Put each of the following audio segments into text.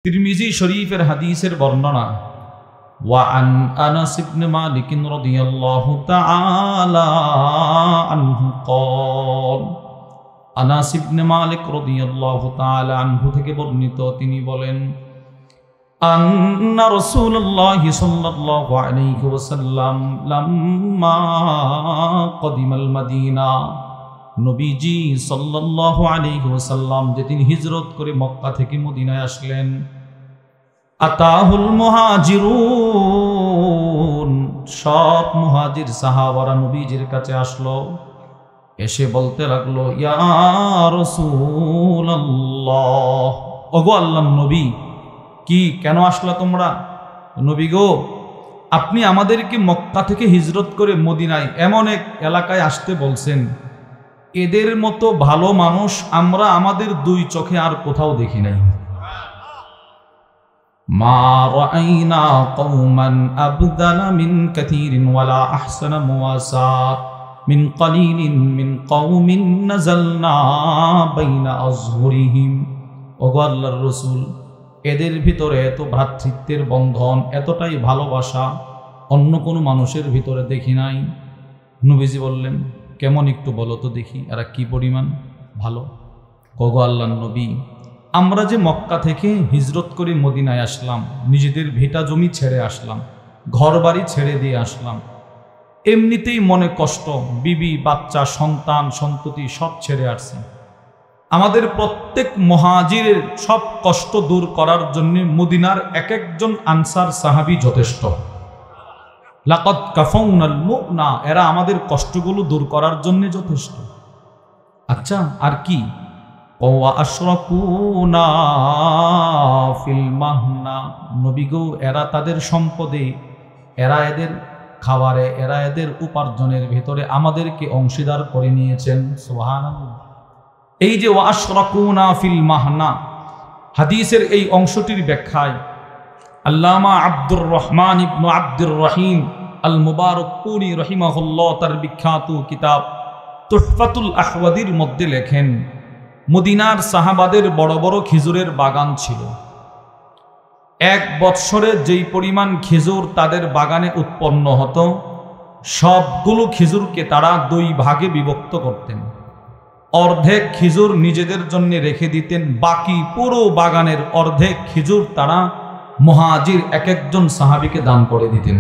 তিরমিজি শরীফের হাদিসের বর্ণনা ওয়ান আনাস ইবনে মালিক রাদিয়াল্লাহু তাআলা আনহু قال আনাস ইবনে মালিক রাদিয়াল্লাহু তাআলা আনহু থেকে বর্ণিত তিনি বলেন আন্না রাসূলুল্লাহ সাল্লাল্লাহু আলাইহি ওয়াসাল্লাম লাম্মা কদিমাল মাদিনা নবীজি সাল্লাল্লাহু আলাইহি ওয়াসাল্লাম যেদিন হিজরত করে মক্কা থেকে মদিনায় আসলেন আতাহুল মুহাজিরুন সব মুহাজির সাহাবারা নবীজির কাছে আসলো এসে বলতে লাগলো ইয়া রাসূলুল্লাহ ওগো আল্লাহর নবী কি কেন আসলা তোমরা নবী গো আপনি আমাদেরকে মক্কা থেকে হিজরত করে মদিনায় এমন এক এলাকায় আসতে বলছেন এদের মতো ভালো মানুষ আমরা আমাদের দুই চোখে আর কোথাও দেখি নাই মা রাআইনা কওমান আবদালা মিন কাসীরিন ওয়ালা আহসানা মুওয়াসাত মিন কলিলিন মিন কওমিন নাযালনা বাইনা আযহুরিহিম ওগো আল্লাহর রাসূল এদের ভিতরে এত ভ্রাতৃত্বের বন্ধন এতটাই ভালোবাসা অন্য কোনো মানুষের ভিতরে দেখি নাই নবীজি বললেন কেমন একটু বলো তো দেখি এরা কি পরিমাণ ভালো ওগো আল্লাহর নবী আমরা যে মক্কা থেকে হিজরত করে মদিনায় আসলাম নিজেদের ভিটা জমি ছেড়ে আসলাম ঘর বাড়ি ছেড়ে দিয়ে আসলাম এমনিতেই মনে কষ্ট বিবি বাচ্চা সন্তান সন্ততি সব ছেড়ে আসছে আমাদের প্রত্যেক মুহাজিরের সব কষ্ট দূর করার জন্য মদিনার এক একজন আনসার সাহাবী যথেষ্ট লাকাদ কাফাউনাল মুনা এরা আমাদের কষ্টগুলো দূর করার জন্য যথেষ্ট আচ্ছা আর কি ওয়া আশরাকুনা ফিল মাহনা নবী গো এরা তাদের সম্পদে এরা এদের খাবারে এরা এদের উপার্জনের ভিতরে আমাদেরকে অংশীদার করে নিয়েছেন সুবহানাল্লাহ এই যে ওয়া আশরাকুনা ফিল মাহনা হাদিসের এই অংশটির ব্যাখ্যায় আল্লামা আব্দুর রহমান ইবনে আব্দুর রহিম আল মুবারকপুরি রহিমাহুল্লাহ তার বিখ্যাত কিতাব তুহফাতুল আহওয়াদির মধ্যে লেখেন মদিনার সাহাবাদের বড় বড় খেজুরের বাগান ছিল এক বৎসরে যেই পরিমাণ খেজুর তাদের বাগানে উৎপন্ন হতো সবগুলো খেজুরকে তারা দুই ভাগে বিভক্ত করতেন অর্ধেক খেজুর নিজেদের জন্য রেখে দিতেন বাকি পুরো বাগানের অর্ধেক খেজুর তারা মুহাজির এক একজন সাহাবীকে দান করে দিতেন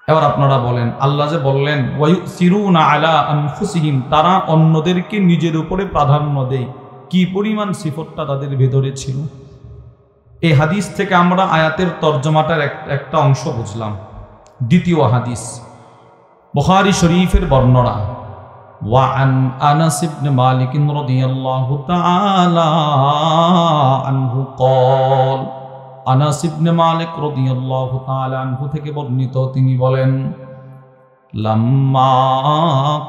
এবার আপনারা বলেন আল্লাহ যে বললেন ওয়ায়ুসিরুনা আলা আনফুসিহিম তারা অন্যদেরকে নিজের উপরে প্রাধান্য দেয় কি পরিমাণ সিফতটা তাদের ভেতরে ছিল এই হাদিস থেকে আমরা আয়াতের তরজমাটার একটা অংশ বুঝলাম দ্বিতীয় হাদিস বুখারী শরীফের বর্ণনা وعن أنس بن مالك رضي الله تعالى عنه قال আনাস ইবনে মালিক রাদিয়াল্লাহু তাআলা আনহু থেকে বর্ণিত তিনি বলেন লাম্মা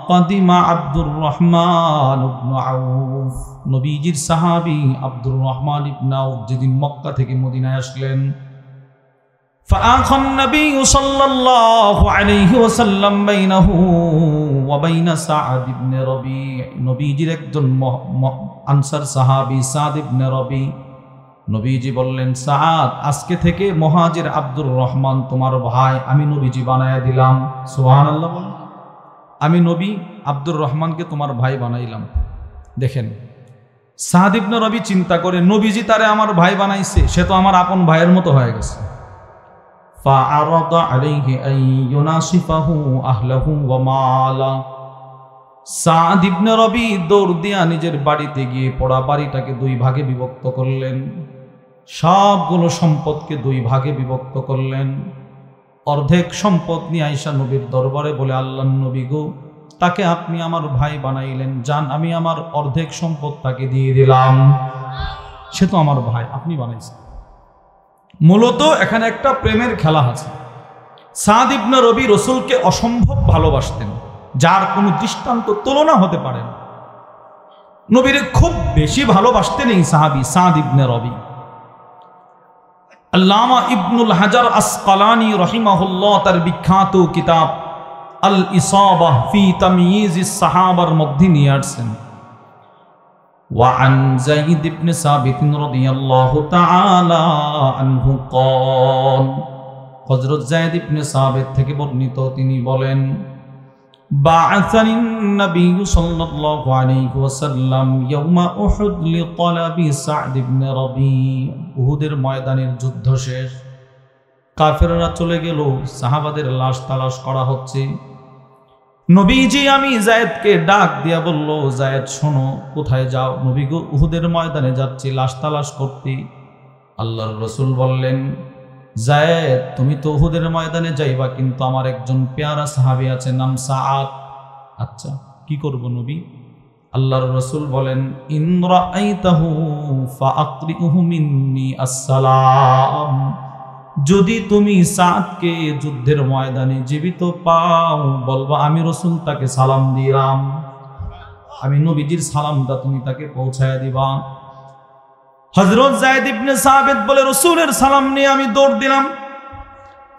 কদিমা আব্দুর রহমান ইবনে আউফ নবীজির সাহাবী আব্দুর রহমান ইবনে আউফ যেদিন মক্কা থেকে মদিনায় আসলেন فآخى النبي صلى الله عليه وسلم بينه وبين سعد بن ربيع নবীজির একজন আনসার সাহাবী সাদ ইবনে রবি নবীজি বললেন সাদ আজকে থেকে মুহাজির আব্দুর রহমান তোমার ভাই আমি নবীজি বানায়া দিলাম সুবহানাল্লাহ বলেন আমি নবী আব্দুর রহমানকে তোমার ভাই বানাইলাম দেখেন সাদ ইবনে রবি চিন্তা করে নবীজি তারে আমার ভাই বানাইছে সে তো আমার আপন ভাইয়ের মতো হয়ে গেছে فعرض عليه أن يناصفه أهله وماله সাদ ইবনে রবি দৌড় দিয়া নিজের বাড়িতে গিয়ে পড়া বাড়িটাকে দুই ভাগে বিভক্ত করলেন সবগুলো সম্পদকে দুই ভাগে বিভক্ত করলেন অর্ধেক সম্পদ নিয়ে আয়েশা নবীর দরবারে বলে আল্লাহর নবী গো তাকে আপনি আমার ভাই বানাইলেন জান আমি আমার অর্ধেক সম্পদ তাকে দিয়ে দিলাম সে তো আমার ভাই আপনি বানাইছেন মূলত এখানে একটা প্রেমের খেলা আছে সাদ ইবনে রবি রাসূলকে অসম্ভব ভালোবাসতেন যার কোনো দৃষ্টান্ত তুলনা হতে পারে না নবীরে খুব বেশি ভালোবাসতেন এই সাহাবী সাদ ইবনে রবি আল্লামা ইবনুল হাজার আসকালানি রহিমাহুল্লাহ তার বিখ্যাত কিতাব আল ইসাবাহ ফি তাময়িজিস সাহাবার মধ্যে নিয়ে আসছেন وعن زيد بن ثابت رضي الله تعالى عنه قال হযরত যায়েদ ইবনে সাবিত থেকে বর্ণিত তিনি বলেন بعثني النبي صلى الله عليه وسلم يوم أحد لطلب سعد بن ربيع উহুদের ময়দানের যুদ্ধ শেষ কাফেররা চলে গেল সাহাবাদের লাশ তালাশ করা হচ্ছে নবীজি আমি যায়েদকে ডাক দিয়া বলল যায়েদ শোনো কোথায় যাও নবী গো উহুদের ময়দানে যাচ্ছি লাশ তালাশ করতে আল্লাহর রাসূল বললেন যায়েদ তুমি তো উহুদের ময়দানে যাইবা কিন্তু আমার একজন পেয়ারা সাহাবী আছে নাম সাআদ আচ্ছা কি করব নবী আল্লাহর রাসূল বলেন ইন রাআইতাহু ফাআকরিহু মিন্নি আসসালাম যদি তুমি সাদকে যুদ্ধের ময়দানে জীবিত পাও বলবা আমি রাসূল তাকে সালাম দিলাম আমি নবীজির সালামটা তুমি তাকে পৌঁছায়া দিবা হযরত যায়েদ ইবনে সাবিত বলে রাসূলের সালাম নিয়ে আমি দৌড় দিলাম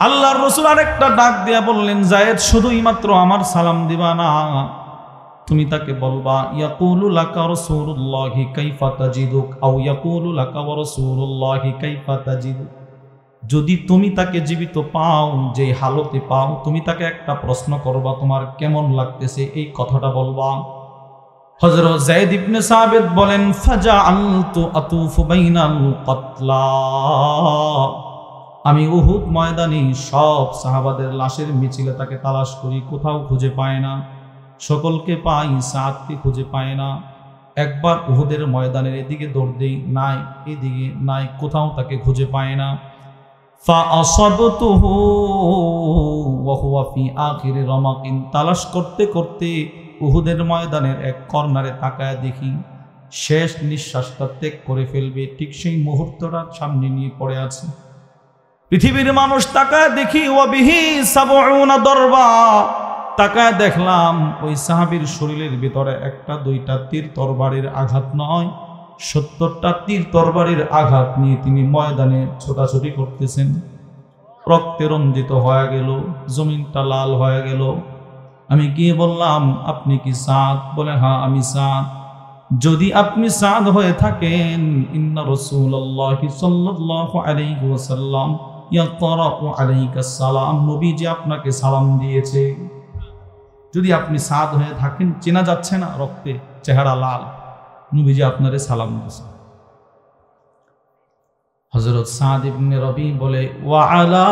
আল্লাহর রাসূল আরেকটা ডাক দিয়া বললেন যায়েদ শুধুই মাত্র আমার সালাম দিবা না তুমি তাকে বলবা ইয়াকুলু লাকা রাসূলুল্লাহি কাইফা তাজিদুক আও ইয়াকুলু লাকা ওয়া রাসূলুল্লাহি কাইফা তাজিদুক যদি তুমি তাকে জীবিত পাও যে হালতে পাও তুমি তাকে একটা প্রশ্ন করবা তোমার কেমন লাগতেছে এই কথাটা বলবা হযরত যায়েদ ইবনে সাবিত বলেন ফাজআলতু আতুফু বাইনাল কাতলা আমি উহুদ ময়দানে সব সাহাবাদের লাশের মিছিলে তাকে তালাশ করি কোথাও খুঁজে পায় না সকলকে পাই সাদকে খুঁজে পায় না একবার উহুদের ময়দানের এদিকে দৌড় দেই নাই এদিকে নাই কোথাও তাকে খুঁজে পায় না ফাআসাবতুহু ওয়া হুয়া ফি আখির রামাকিন তালাশ করতে করতে উহুদের ময়দানের এক কর্নারে তাকায় দেখি শেষ নিঃশ্বাসটা ত্যাগ করে ফেলবে ঠিক সেই মুহূর্তটা সামনে নিয়ে পড়ে আছে পৃথিবীর মানুষ তাকায় দেখি ওয়া বিহি 70 দরবা তাকায় দেখলাম ওই সাহাবীর শরীরের ভিতরে একটা দুইটা তীর তরবারির আঘাত নয় 70টা তীর তরবারির আঘাত নিয়ে তিনি ময়দানে ছোটাছুটি করতেছেন রক্তে রঞ্জিত হয়ে গেল জমিনটা লাল হয়ে গেল আমি গিয়ে বললাম আপনি কি সাদ বলে হ্যাঁ আমি সাদ যদি আপনি সাদ হয়ে থাকেন ইন্না রাসূলুল্লাহি সাল্লাল্লাহু আলাইহি ওয়াসাল্লাম ইয়াকরাউ আলাইকা সালাম নবীজি আপনাকে সালাম দিয়েছে যদি আপনি সাদ হয়ে থাকেন চেনা যাচ্ছে না রক্তে চেহারা লাল নবীজি আপনারে সালাম দিয়েছে হযরত সাদ ইবনে রবি বলে ওয়া আলা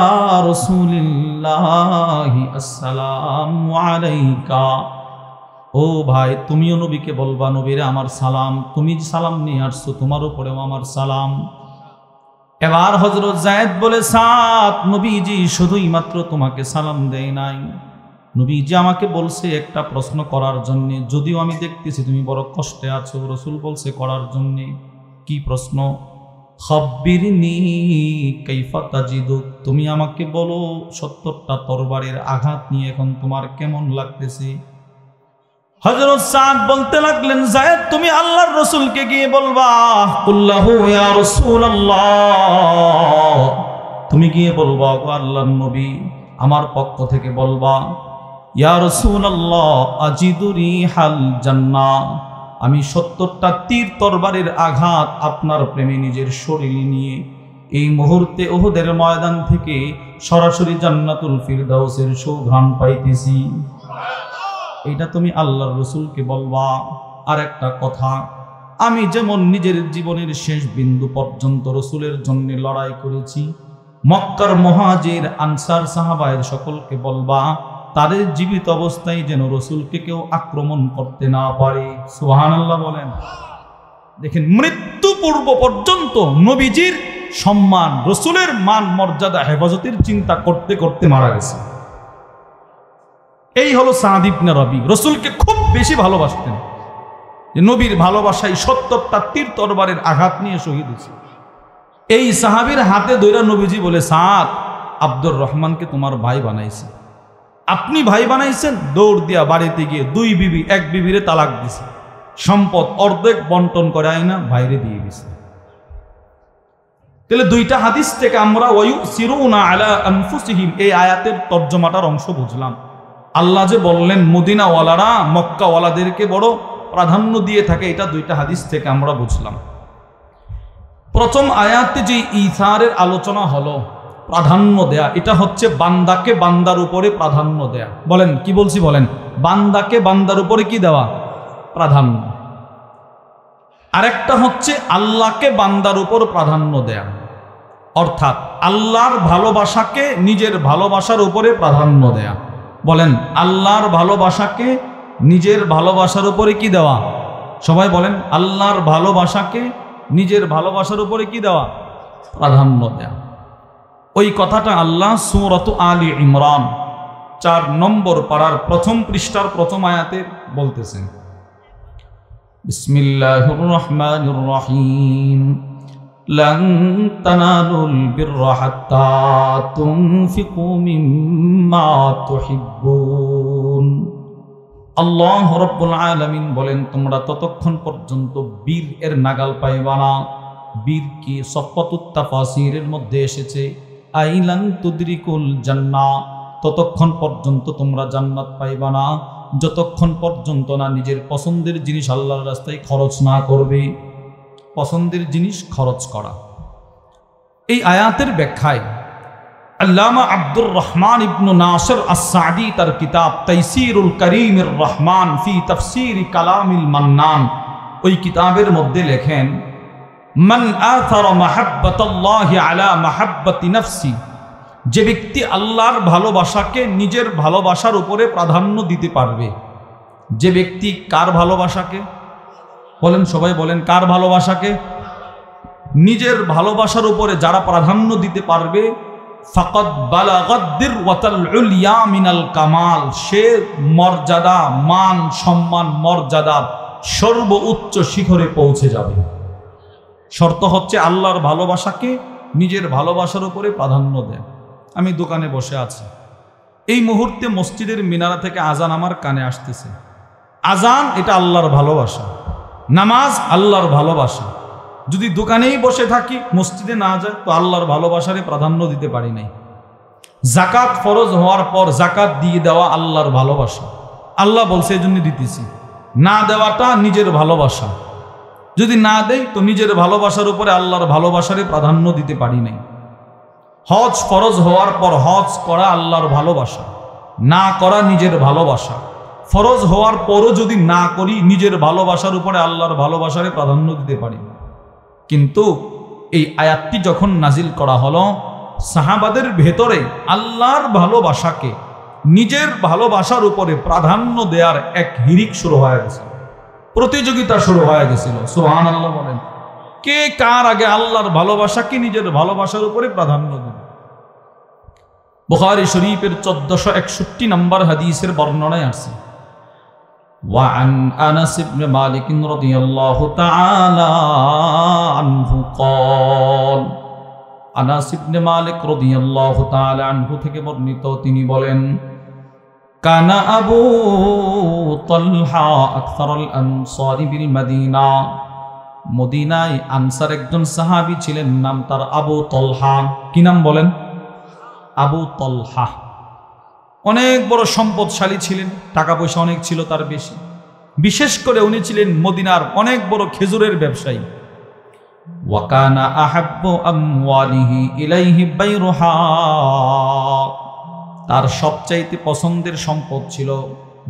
রাসূলিল্লাহি আসসালামু আলাইকা ও ভাই তুমিও নবীকে বলবা নবীরে আমার সালাম তুমি সালাম নিয়ে আসছো তোমার উপরেও আমার সালাম এবার হযরত যায়েদ বলে সাদ নবীজি শুধুই মাত্র তোমাকে সালাম দেয় নাই নবীজি আমাকে বলছে একটা প্রশ্ন করার জন্য যদিও আমি দেখতেছি তুমি বড় কষ্টে আছো রাসূল বলছে করার জন্য কি প্রশ্ন খাব্বিরনি কাইফা তাজিদুক তুমি আমাকে বলো 70টা তরবারির আঘাত নিয়ে এখন তোমার কেমন লাগতেছে হযরত সাদ বলতে লাগলেন যায়েদ তুমি আল্লাহর রাসূলকে গিয়ে বলবা কুল্লাহু ইয়া রাসূলুল্লাহ তুমি গিয়ে বলবা ও আল্লাহর নবী আমার পক্ষ থেকে বলবা ইয়া রাসূলুল্লাহ আজিদু রিহাল জান্নাহ আমি 70টা তীর তরবারির আঘাত আপনার প্রেমে নিজের শরীরে নিয়ে এই মুহূর্তে উহুদের ময়দান থেকে সরাসরি জান্নাতুল ফিরদাউসের সুঘ্রাণ পাইতেছি এটা তুমি আল্লাহর রাসূলকে বলবা আর একটা কথা আমি যেমন নিজের জীবনের শেষ বিন্দু পর্যন্ত রাসূলের জন্য লড়াই করেছি মক্কার মুহাজির আনসার সাহাবায়ে সকলকে বলবা তাদের জীবিত অবস্থায় যেন রাসূলকে কেউ আক্রমণ করতে না পারে সুবহানাল্লাহ বলেন দেখেন মৃত্যু পূর্ব পর্যন্ত নবীজির সম্মান রাসূলের মান মর্যাদা হেফাজতের চিন্তা করতে করতে মারা গেছে এই হলো সাদ ইবনে রবি রাসূলকে খুব বেশি ভালোবাসতেন যে নবীর ভালোবাসায় 70টা তীর তরবারের আঘাত নিয়ে শহীদ হয়েছে এই সাহাবীর হাতে ধরে নবীজি বলে সাদ আব্দুর রহমানকে তোমার ভাই বানাইছে আপনি ভাই বানাইছেন দৌড় দিয়া বাড়িতে গিয়ে দুই বিবি এক বিবিরে তালাক দিছে সম্পদ অর্ধেক বন্টন করে আইনা বাইরে দিয়ে দিছে তাহলে দুইটা হাদিস থেকে আমরা ওয়ায়ুসিরুনা আলা আনফুসিহিম এই আয়াতের তরজমাটার অংশ বুঝলাম আল্লাহ যে বললেন মদিনাওয়ালারা মক্কাওয়ালাদেরকে বড় প্রাধান্য দিয়ে থাকে, এটা দুইটা হাদিস থেকে আমরা বুঝলাম। প্রথম আয়াতে যে ইসারের আলোচনা হলো, প্রাধান্য দেয়া, এটা হচ্ছে বান্দাকে বান্দার উপরে প্রাধান্য দেয়া। বলেন কি বলছি? বলেন, বান্দাকে বান্দার উপরে কি দেওয়া? প্রাধান্য। আরেকটা হচ্ছে আল্লাহকে বান্দার উপর প্রাধান্য দেয়া, অর্থাৎ আল্লাহর ভালোবাসাকে নিজের ভালোবাসার উপরে প্রাধান্য দেয়া। বলেন, আল্লাহর ভালোবাসাকে নিজের ভালোবাসার উপরে কি দেওয়া? সবাই বলেন, আল্লাহর ভালোবাসাকে নিজের ভালোবাসার উপরে কি দেওয়া? প্রাধান্য দেয়া। ওই কথাটা আল্লাহ সূরাত আলী ইমরান 4 নম্বর পারার প্রথম পৃষ্ঠার প্রথম আয়াতে বলতেছেন, বিসমিল্লাহির রহমানির রহিম, লান তানালুল বিররা হাত্তা তুনফিকু মিম্মা তুহিব্বুন। আল্লাহ রাব্বুল আলামিন বলেন, তোমরা ততক্ষণ পর্যন্ত বীর এর নাগাল পাইবা না। বীর কি? সফাতুত তাফাসিরের মধ্যে এসেছে আইলান তুদরিকুল জান্নাহ, ততক্ষণ পর্যন্ত তোমরা জান্নাত পাইবা না যতক্ষণ পর্যন্ত না নিজের পছন্দের জিনিস আল্লাহর রাস্তায় খরচ না করবে। পছন্দের জিনিস খরচ করা। এই আয়াতের ব্যাখ্যায় আল্লামা আব্দুর রহমান ইবনু নাসির আস-সাদি তার কিতাব তাইসিরুল কারীমির রহমান ফি তাফসীর কালামিল মান্নান, ওই কিতাবের মধ্যে লেখেন, মান আথারা মাহাব্বাতাল্লাহি আলা মাহাব্বাতি নাফসি, যে ব্যক্তি আল্লাহর ভালোবাসাকে নিজের ভালোবাসার উপরে প্রাধান্য দিতে পারবে। যে ব্যক্তি কার ভালোবাসাকে? বলেন, সবাই বলেন, কার ভালোবাসাকে? নিজের ভালোবাসার উপরে যারা প্রাধান্য দিতে পারবে, ফাকাদ বালাগাদ দিরওয়াতাল উলিয়া মিনাল কামাল, সে মর্যাদা, মান, সম্মান, মর্যাদার সর্বোচ্চ শিখরে পৌঁছে যাবে। শর্ত হচ্ছে আল্লাহর ভালোবাসাকে নিজের ভালোবাসার উপরে প্রাধান্য দেয়। আমি দোকানে বসে আছি, এই মুহূর্তে মসজিদের মিনারা থেকে আজান আমার কানে আসতেছে। আজান এটা আল্লাহর ভালোবাসা, নামাজ আল্লাহর ভালোবাসা। যদি দোকানেই বসে থাকি, মসজিদে না যায়, তো আল্লাহর ভালোবাসারে প্রাধান্য দিতে পারি নাই। জাকাত ফরজ হওয়ার পর জাকাত দিয়ে দেওয়া আল্লাহর ভালোবাসা, আল্লাহ বলছে এই জন্য দিতেছি। না দেওয়াটা নিজের ভালোবাসা, যদি না দেই তো নিজের ভালোবাসার উপরে আল্লাহর ভালোবাসারে প্রাধান্য দিতে পারি নাই। হজ ফরজ হওয়ার পর হজ করা আল্লাহর ভালোবাসা, না করা নিজের ভালোবাসা। ফরজ হওয়ার পরও যদি না করি, নিজের ভালোবাসার উপরে আল্লাহর ভালোবাসারে প্রাধান্য দিতে পারি। কিন্তু এই আয়াতটি যখন নাজিল করা হলো, সাহাবাদের ভেতরে আল্লাহর ভালোবাসাকে নিজের ভালোবাসার উপরে প্রাধান্য দেওয়ার এক হিরিক শুরু হয়ে গেছে, প্রতিযোগিতা শুরু হয়ে গেছিল। সুবহানাল্লাহ বলেন, কে কার আগে আল্লাহর ভালোবাসাকে নিজের ভালোবাসার উপরে প্রাধান্য দেবে। বুখারী শরীফের 1461 নম্বর হাদিসের বর্ণনায় আছে, وعن أنس بن مالك رضي الله تعالى عنه قال, আনাস ইবনে মালিক রাদিয়াল্লাহু তাআলা আনহু থেকে বর্ণিত, তিনি বলেন, কানা আবু তালহা আকসারুল আনসারি বিল মদিনা, মদিনায় আনসার একজন সাহাবী ছিলেন, নাম তার আবু তালহা। কি নাম বলেন? আবু তালহা। অনেক বড় সম্পদশালী ছিলেন, টাকা পয়সা অনেক ছিল তার বেশি। বিশেষ করে উনি ছিলেন মদিনার অনেক বড় খেজুরের ব্যবসায়ী। ওয়াকানা আহাব্বু আমওয়ালিহি ইলাইহি বাইরুহা, তার সবচাইতে পছন্দের সম্পদ ছিল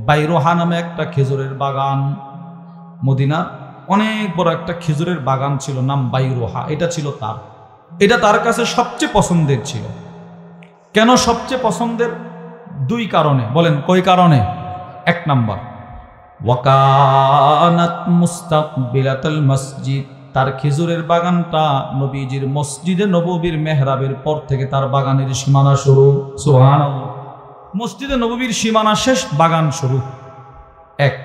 বাইরুহা নামে একটা খেজুরের বাগান। মদিনার অনেক বড় একটা খেজুরের বাগান ছিল, নাম বাইরুহা। এটা ছিল তার, এটা তার কাছে সবচেয়ে পছন্দের ছিল। কেন সবচেয়ে পছন্দের? 2 কারণে। বলেন কই কারণে? 1 নাম্বার, ওয়াকানাত মুস্তাকবিলাতাল মসজিদ, তার খেজুরের বাগানটা নবীজির মসজিদে নববীর মেহরাবের পর থেকে তার বাগানের সীমানা শুরু। সুবহানাল্লাহ, মসজিদে নববীর সীমানা শেষ, বাগান শুরু। 1।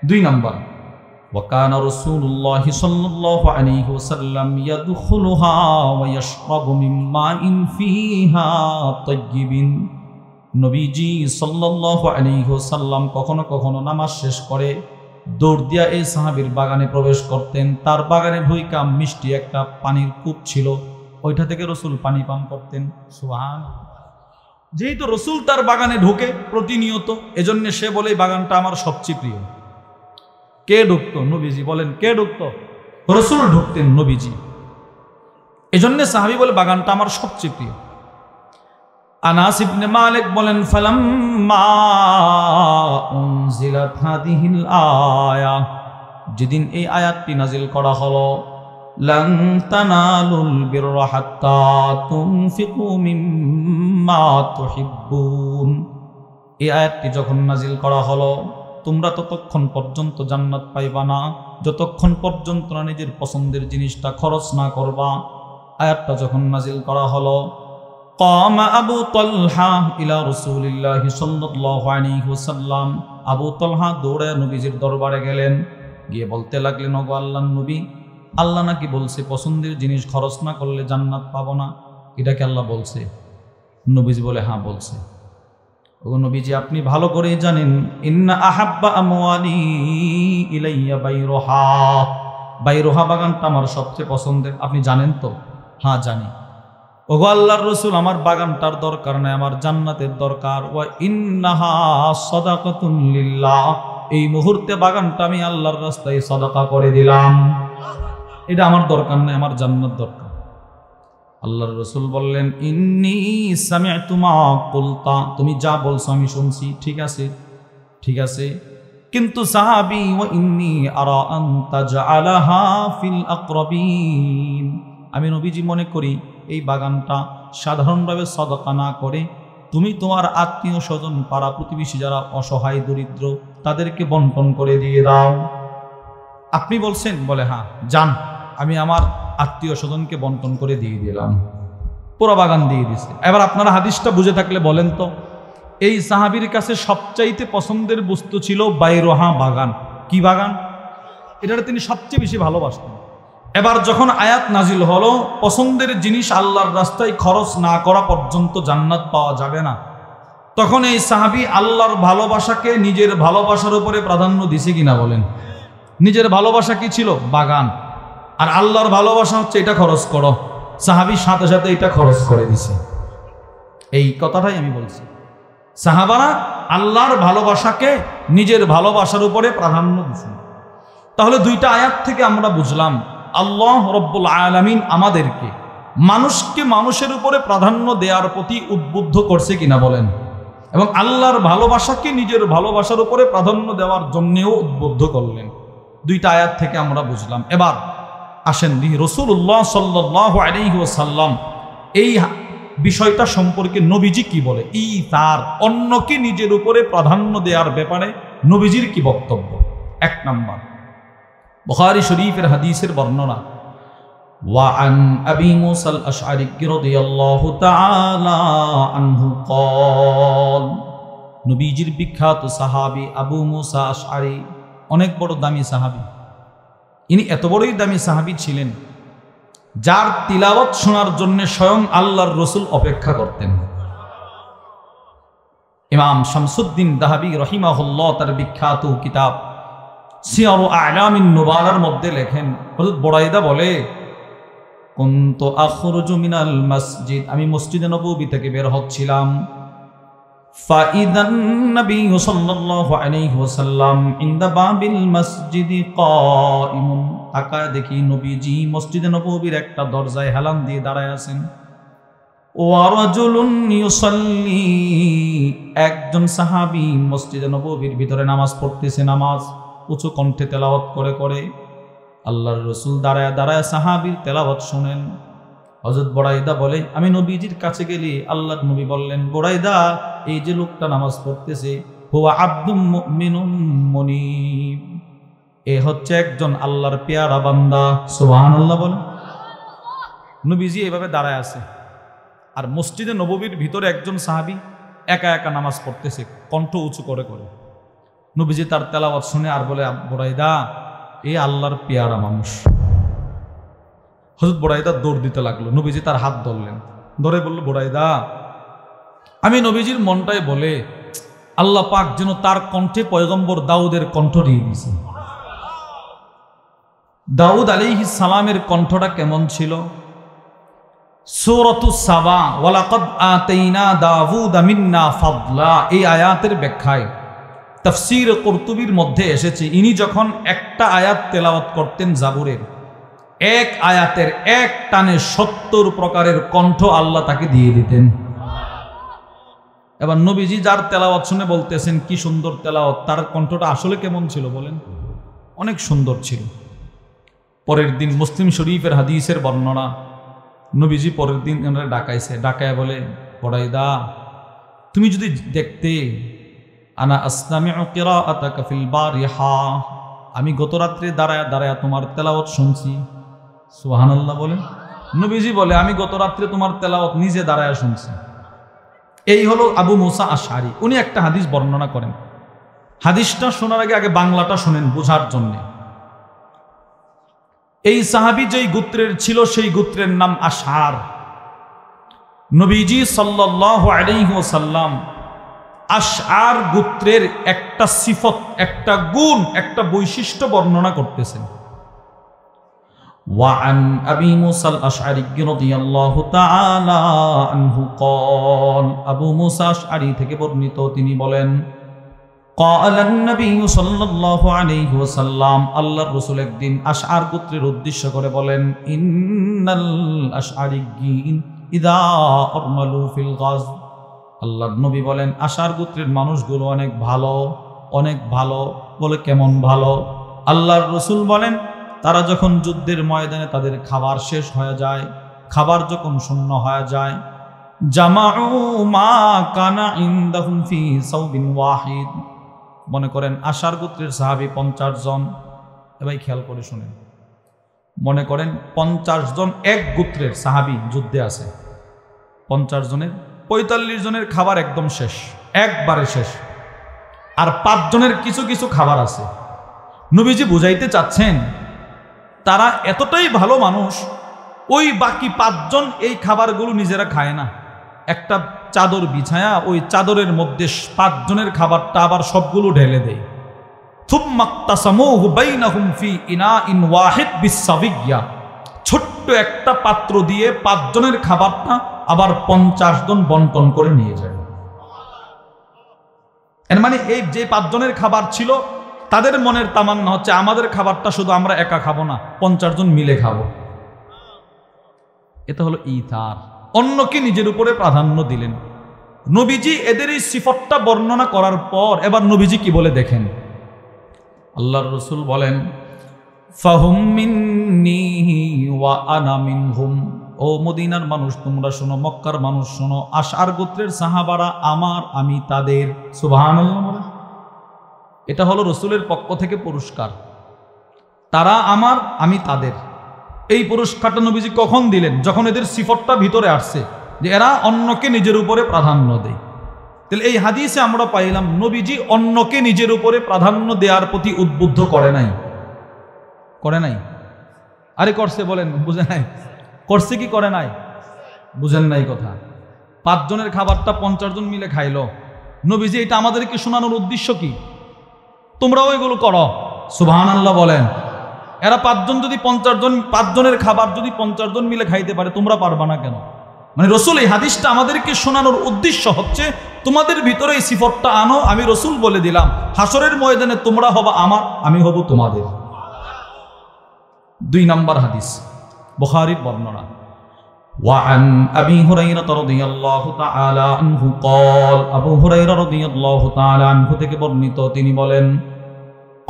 2 নাম্বার, ওয়াকানা রাসূলুল্লাহি সাল্লাল্লাহু আলাইহি ওয়াসাল্লাম ইয়াদখুলুহা ওয়া ইয়াশরাবু মিন মাইন ফিহা তাইয়্যিবিন, নবীজি সাল্লাল্লাহু আলাইহি ওয়াসাল্লাম কখনো কখনো নামাজ শেষ করে দৌড় দিয়া এই সাহাবীর বাগানে প্রবেশ করতেন। তার বাগানে ঢুইকা মিষ্টি একটা পানির কূপ ছিল, ওইটা থেকে রসুল পানি পান করতেন। সুবহানাল্লাহ, যেহেতু রসুল তার বাগানে ঢোকে প্রতিনিয়ত, এজন্য সে বলে বাগানটা আমার সবচেয়ে প্রিয়। কে ঢুকতো? নবীজি বলেন কে ঢুকতো? রাসূল ঢুকতেন, নবীজি। এজন্য সাহাবী বলে বাগানটা আমার সবচেয়ে প্রিয়। আনাস ইবনে মালিক বলেন ফালাম্মা উনজিলাত হাদিহিল আয়া, যেদিন এই আয়াতটি নাজিল করা হলো, লান তানালুল বিররা হাত্তা তুনফিকু মিম্মা তুহিব্বুন, এই আয়াতটি যখন নাজিল করা হলো, তোমরা ততক্ষণ পর্যন্ত জান্নাত পাইবা না যতক্ষণ পর্যন্ত না নিজের পছন্দের জিনিসটা খরচ না করবা। আয়াতটা যখন নাজিল করা হলো, কামা আবু তালহা ইলা রাসূলিল্লাহি সাল্লাল্লাহু আলাইহি ওয়াসাল্লাম, আবু তালহা দৌড়ে নবীজির দরবারে গেলেন, গিয়ে বলতে লাগলেন, ওগো আল্লাহর নবী, আল্লাহ নাকি বলছে পছন্দের জিনিস খরচ না করলে জান্নাত পাবো না, এটা কি আল্লাহ বলছে? নবীজি বলে হ্যাঁ বলছে। ওগো নবীজি, আপনি ভালো করেই জানেন, ইন্না আহাব্বা আমওয়ালি ইলাইয়া বাইরুহা, বাইরুহা বাগানটা আমার সবচেয়ে পছন্দের, আপনি জানেন তো? হ্যাঁ জানি। ওগো আল্লাহর রাসূল, আমার বাগানটার দরকার নাই, আমার জান্নাতের দরকার। ওয়া ইন্নাহা সাদাকাতুন লিল্লাহ, এই মুহূর্তে বাগানটা আমি আল্লাহর রাস্তায় সাদাকা করে দিলাম, এটা আমার দরকার নাই, আমার জান্নাত দরকার। আল্লাহর রাসূল বললেন, ইন্নী সামি'তু মা কুলতা, তুমি যা বলছো আমি শুনছি, ঠিক আছে ঠিক আছে, কিন্তু সাহাবী ওয়া ইন্নী আরা আন তাজআলাহা ফিল আকরাবিন, আমি নবীজি মনে করি এই বাগানটা সাধারণভাবে সাদাকা না করে তুমি তোমার আত্মীয় স্বজন, পাড়া প্রতিবেশী যারা অসহায় দরিদ্র, তাদেরকে বন্টন করে দিয়ে দাও। আপনি বলছেন? বলে হ্যাঁ, যান, আমি আমার আত্মীয় স্বজনকে বন্টন করে দিয়ে দিলাম। পুরো বাগান দিয়ে দিছে। এবার আপনারা হাদিসটা বুঝে থাকলে বলেন তো, এই সাহাবীর কাছে সবচাইতে পছন্দের বস্তু ছিল বাইরুহা বাগান। কি বাগান? এটা তিনি সবচেয়ে বেশি ভালোবাসতেন। এবার যখন আয়াত নাজিল হলো, পছন্দের জিনিস আল্লাহর রাস্তায় খরচ না করা পর্যন্ত জান্নাত পাওয়া যাবে না, তখন এই সাহাবী আল্লাহর ভালোবাসাকে নিজের ভালোবাসার উপরে প্রাধান্য দিছে কিনা বলেন? নিজের ভালোবাসা কি ছিল? বাগান। আর আল্লাহর ভালোবাসা হচ্ছে এটা খরচ করো, সাহাবী সাথে সাথে এটা খরচ করে দিছে। এই কথাটাই আমি বলছি, সাহাবারা আল্লাহর ভালোবাসাকে নিজের ভালোবাসার উপরে প্রাধান্য দিছে। তাহলে দুইটা আয়াত থেকে আমরা বুঝলাম আল্লাহ রব্বুল আলামিন আমাদেরকে মানুষকে মানুষের উপরে প্রাধান্য দেওয়ার প্রতি উদ্বুদ্ধ করছে কিনা বলেন, এবং আল্লাহর ভালোবাসাকে নিজের ভালোবাসার উপরে প্রাধান্য দেওয়ার জন্যেও উদ্বুদ্ধ করলেন। দুইটা আয়াত থেকে আমরা বুঝলাম। এবার আসেন রাসূলুল্লাহ সাল্লাল্লাহু আলাইহি ওয়াসাল্লাম এই বিষয়টা সম্পর্কে নবীজি কি বলে, তার অন্যকে নিজের উপরে প্রাধান্য দেওয়ার ব্যাপারে নবীজির কি বক্তব্য। এক নাম্বার, বুখারী শরীফের হাদিসের বর্ণনা, ওয়া আন আবি মুসা আল আশআরী রাদিয়াল্লাহু তাআলা আনহু ক্বাল, নবীজির বিখ্যাত সাহাবী আবু মুসা আশআরী, অনেক বড় দামি সাহাবী। ইনি এত বড়ই দামি সাহাবী ছিলেন যার তিলাওয়াত শোনার জন্য স্বয়ং আল্লাহর রাসূল অপেক্ষা করতেন। ইমাম শামসুদ্দিন যাহাবী রাহিমাহুল্লাহ তার বিখ্যাত কিতাব সিয়ারু আ'লামিন নুবালার মধ্যে লেখেন, হযরত বুরাইদা বলে, কুনতু আখরুজু মিনাল মসজিদ, আমি মসজিদে নববী থেকে বের হচ্ছিলাম, ফাইদান নবী সাল্লাল্লাহু আলাইহি ওয়াসাল্লাম ইনদা বাবিল মসজিদি কাইমুন, তাকায় দেখি নবীজি মসজিদে নববীর একটা দরজায় হেলান দিয়ে দাঁড়ায় আছেন। ওয়া রাজুলুন ইউসাল্লি, একজন সাহাবী মসজিদে নববীর ভিতরে নামাজ পড়তেছে, নামাজ উঁচু কণ্ঠে তেলাওয়াত করে করে। আল্লাহর রাসূল দাঁড়ায় দাঁড়ায় সাহাবীর তেলাওয়াত শুনেন। হযরত বুরাইদা বলে, আমি নবীজির কাছে গেলি, আল্লাহর নবী বললেন, বুরাইদা, এই যে লোকটা নামাজ পড়তেছে, হুয়া আব্দুম মুমিনুম মুনীব, এ হচ্ছে একজন আল্লাহর পেয়ারা বান্দা। সুবহানাল্লাহ বলে। নবীজি এভাবে দাঁড়ায় আছে, আর মসজিদে নববীর ভিতরে একজন সাহাবী একা একা নামাজ পড়তেছে, কণ্ঠ উঁচু করে করে। নবীজি তার তেলাওয়াত শুনে আর বলে, বুরাইদা, এ আল্লাহর পেয়ারা মানুষ। হযরত বুরাইদা দৌড় দিতে লাগলো, নবীজি তার হাত ধরলেন, ধরে বলল, বুরাইদা, আমি নবীজির মনটাই বলে আল্লাহ পাক যেন তার কণ্ঠে পয়গম্বর দাউদের কণ্ঠ দিয়ে দিয়েছে। দাউদ আলাইহিস সালামের কণ্ঠটা কেমন ছিল? সূরাতুস সাবা, ওয়ালাকাদ আতাইনা দাউদা মিন্না ফাদলা, এই আয়াতের ব্যাখ্যায় তাফসীর কুরতুবীর মধ্যে এসেছে, ইনি যখন একটা আয়াত তেলাওয়াত করতেন জাবুরের, এক আয়াতের এক টানে 70 প্রকারের কণ্ঠ আল্লাহ তাকে দিয়ে দিতেন। এবার নবীজি যার তেলাওয়াত শুনে বলতেছেন কি সুন্দর তেলাওয়াত, তার কণ্ঠটা আসলে কেমন ছিল বলেন? অনেক সুন্দর ছিল। পরের দিন মুসলিম শরীফের হাদিসের বর্ণনা, নবীজি পরের দিন এনারা ডাকাইছে, ডাকায় বলে, বড়াইদা তুমি যদি দেখতে, আনা আসনামিউ কিরাআতাকা ফিল বারিহা, আমি গত রাত্রে দাঁড়ায় দাঁড়ায় তোমার তেলাওয়াত শুনছি। সুবহানাল্লাহ বলেন। নবীজি বলে আমি গত রাত্রে তোমার তেলাওয়াত নিজে দাঁড়ায় শুনছি। এই হলো আবু মুসা আশআরী, উনি একটা হাদিস বর্ণনা করেন। হাদিসটা শোনার আগে বাংলাটা শুনেন বোঝার জন্য। এই সাহাবী যেই গোত্রের ছিল সেই গোত্রের নাম আশআর। নবীজি সাল্লাল্লাহু আলাইহি ওয়াসাল্লাম আশআর গোত্রের একটা সিফত, একটা গুণ, একটা বৈশিষ্ট্য বর্ণনা করতেছেন। وعن أبي موسى الأشعري رضي الله تعالى عنه قال أبو موسى الأشعري থেকে বর্ণিত, তিনি বলেন قال النبي صلى الله عليه وسلم, আল্লাহর রাসূল একদিন আশআর গোত্রের উদ্দেশ্য করে বলেন, ইন্নাল আশআরিয়্যিন ইযা আরমালু ফিল গাজ, আল্লাহর নবী বলেন আশআর গোত্রের মানুষগুলো অনেক ভালো, অনেক ভালো। বলে কেমন ভালো? আল্লাহর রাসূল বলেন তারা যখন যুদ্ধের ময়দানে তাদের খাবার শেষ হয়ে যায়, খাবার যখন শূন্য হয়ে যায়, জামাউ মা কানা ইনদাহুম ফি সাওবিন ওয়াহিদ, মনে করেন আশআর গোত্রের সাহাবী 50 জন, এবার খেয়াল করে শুনেন, মনে করেন 50 জন এক গোত্রের সাহাবী যুদ্ধে আছে, 50 জনের 45 জনের খাবার একদম শেষ, একবারে শেষ, আর 5 জনের কিছু কিছু খাবার আছে। নবীজি বুঝাইতে চাচ্ছেন তারা এতটাই ভালো মানুষ, ওই বাকি 5 জন এই খাবারগুলো নিজেরা খায় না, একটা চাদর বিছায়া ওই চাদরের মধ্যে 5 জনের খাবারটা আবার সবগুলো ঢেলে দেয়। থুম্মাক্তাসামুহু বাইনাহুম ফি ইনাইন ওয়াহিদ বিসাবিয়্যা, ছোট্ট একটা পাত্র দিয়ে 5 জনের খাবারটা আবার 50 জন বন্টন করে নিয়ে যায়। এর মানে এই যে 5 জনের খাবার ছিল, তাদের মনের তামান্না হচ্ছে আমাদের খাবারটা শুধু আমরা একা খাবো না, 50 জন মিলে খাবো। এটা হলো ইথার, অন্যকে নিজের উপরে প্রাধান্য দিলেন। নবীজি এদের এই সিফতটা বর্ণনা করার পর এবার নবীজি কি বলে দেখেন। আল্লাহর রাসূল বলেন, ফাহুম মিন্নি ওয়া আনা মিনহুম, ও মদিনার মানুষ তোমরা শোনো, মক্কার মানুষ শোনো, আশআর গোত্রের সাহাবারা আমার, আমি তাদের। সুবহানাল্লাহ বলেন। এটা হলো রাসূলের পক্ষ থেকে পুরস্কার, তারা আমার, আমি তাদের। এই পুরস্কারটা নবীজি কখন দিলেন? যখন এদের সিফতটা ভিতরে আসছে যে এরা অন্যকে নিজের উপরে প্রাধান্য দেয়। তাহলে এই হাদিসে আমরা পাইলাম নবীজি অন্যকে নিজের উপরে প্রাধান্য দেওয়ার প্রতি উদ্বুদ্ধ করে নাই, করে নাই? আরে করছে বলেন, বুঝে নাই? করছে কি করে নাই? বুঝেন নাই কথা। 5 জনের খাবারটা 50 জন মিলে খাইলো। নবীজি এটা আমাদেরকে শোনানোর উদ্দেশ্য কি? তোমরাও এগুলো করো। সুবহানাল্লাহ বলেন। এরা 5 জন যদি 50 জন, 5 জনের খাবার যদি 50 জন মিলে খাইতে পারে, তোমরা পারবা না কেন? মানে রাসূল এই হাদিসটা আমাদেরকে শোনানোর উদ্দেশ্য হচ্ছে তোমাদের ভিতরে এই সিফতটা আনো, আমি রাসূল বলে দিলাম হাসরের ময়দানে তোমরা হবা আমার, আমি হব তোমাদের। 2 নম্বর হাদিস বুখারীর বর্ণনা। وعن أبي هريرة رضي الله تعالى عنه قال, আবু হুরায়রা রাদিয়াল্লাহু তাআলা আনহু থেকে বর্ণিত, তিনি বলেন,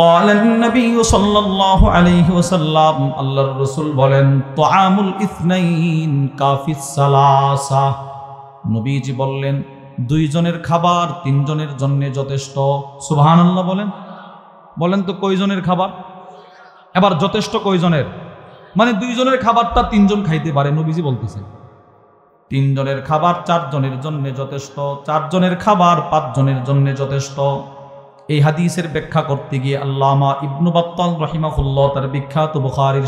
قال النبي صلى الله عليه وسلم, আল্লাহর রাসূল বলেন, طعامul ইসনাইন কাফিস সালাসা, নবীজি বললেন 2 জনের খাবার 3 জনের জন্য যথেষ্ট। সুবহানাল্লাহ বলেন। বলেন তো কয়জনের খাবার? এবার যথেষ্ট কয়জনের? মানে 2 জনের খাবারটা 3 জন খাইতে পারে, নবীজি বলতেছেন 3 জনের খাবার 4 জনের জন্য যথেষ্ট, 4 জনের খাবার 5 জনের জন্য যথেষ্ট। এই হাদিসের ব্যাখ্যা করতে গিয়ে আল্লামা ইবনু বাত্তাল রাহিমাহুল্লাহ তার বিখ্যাত বুখারীর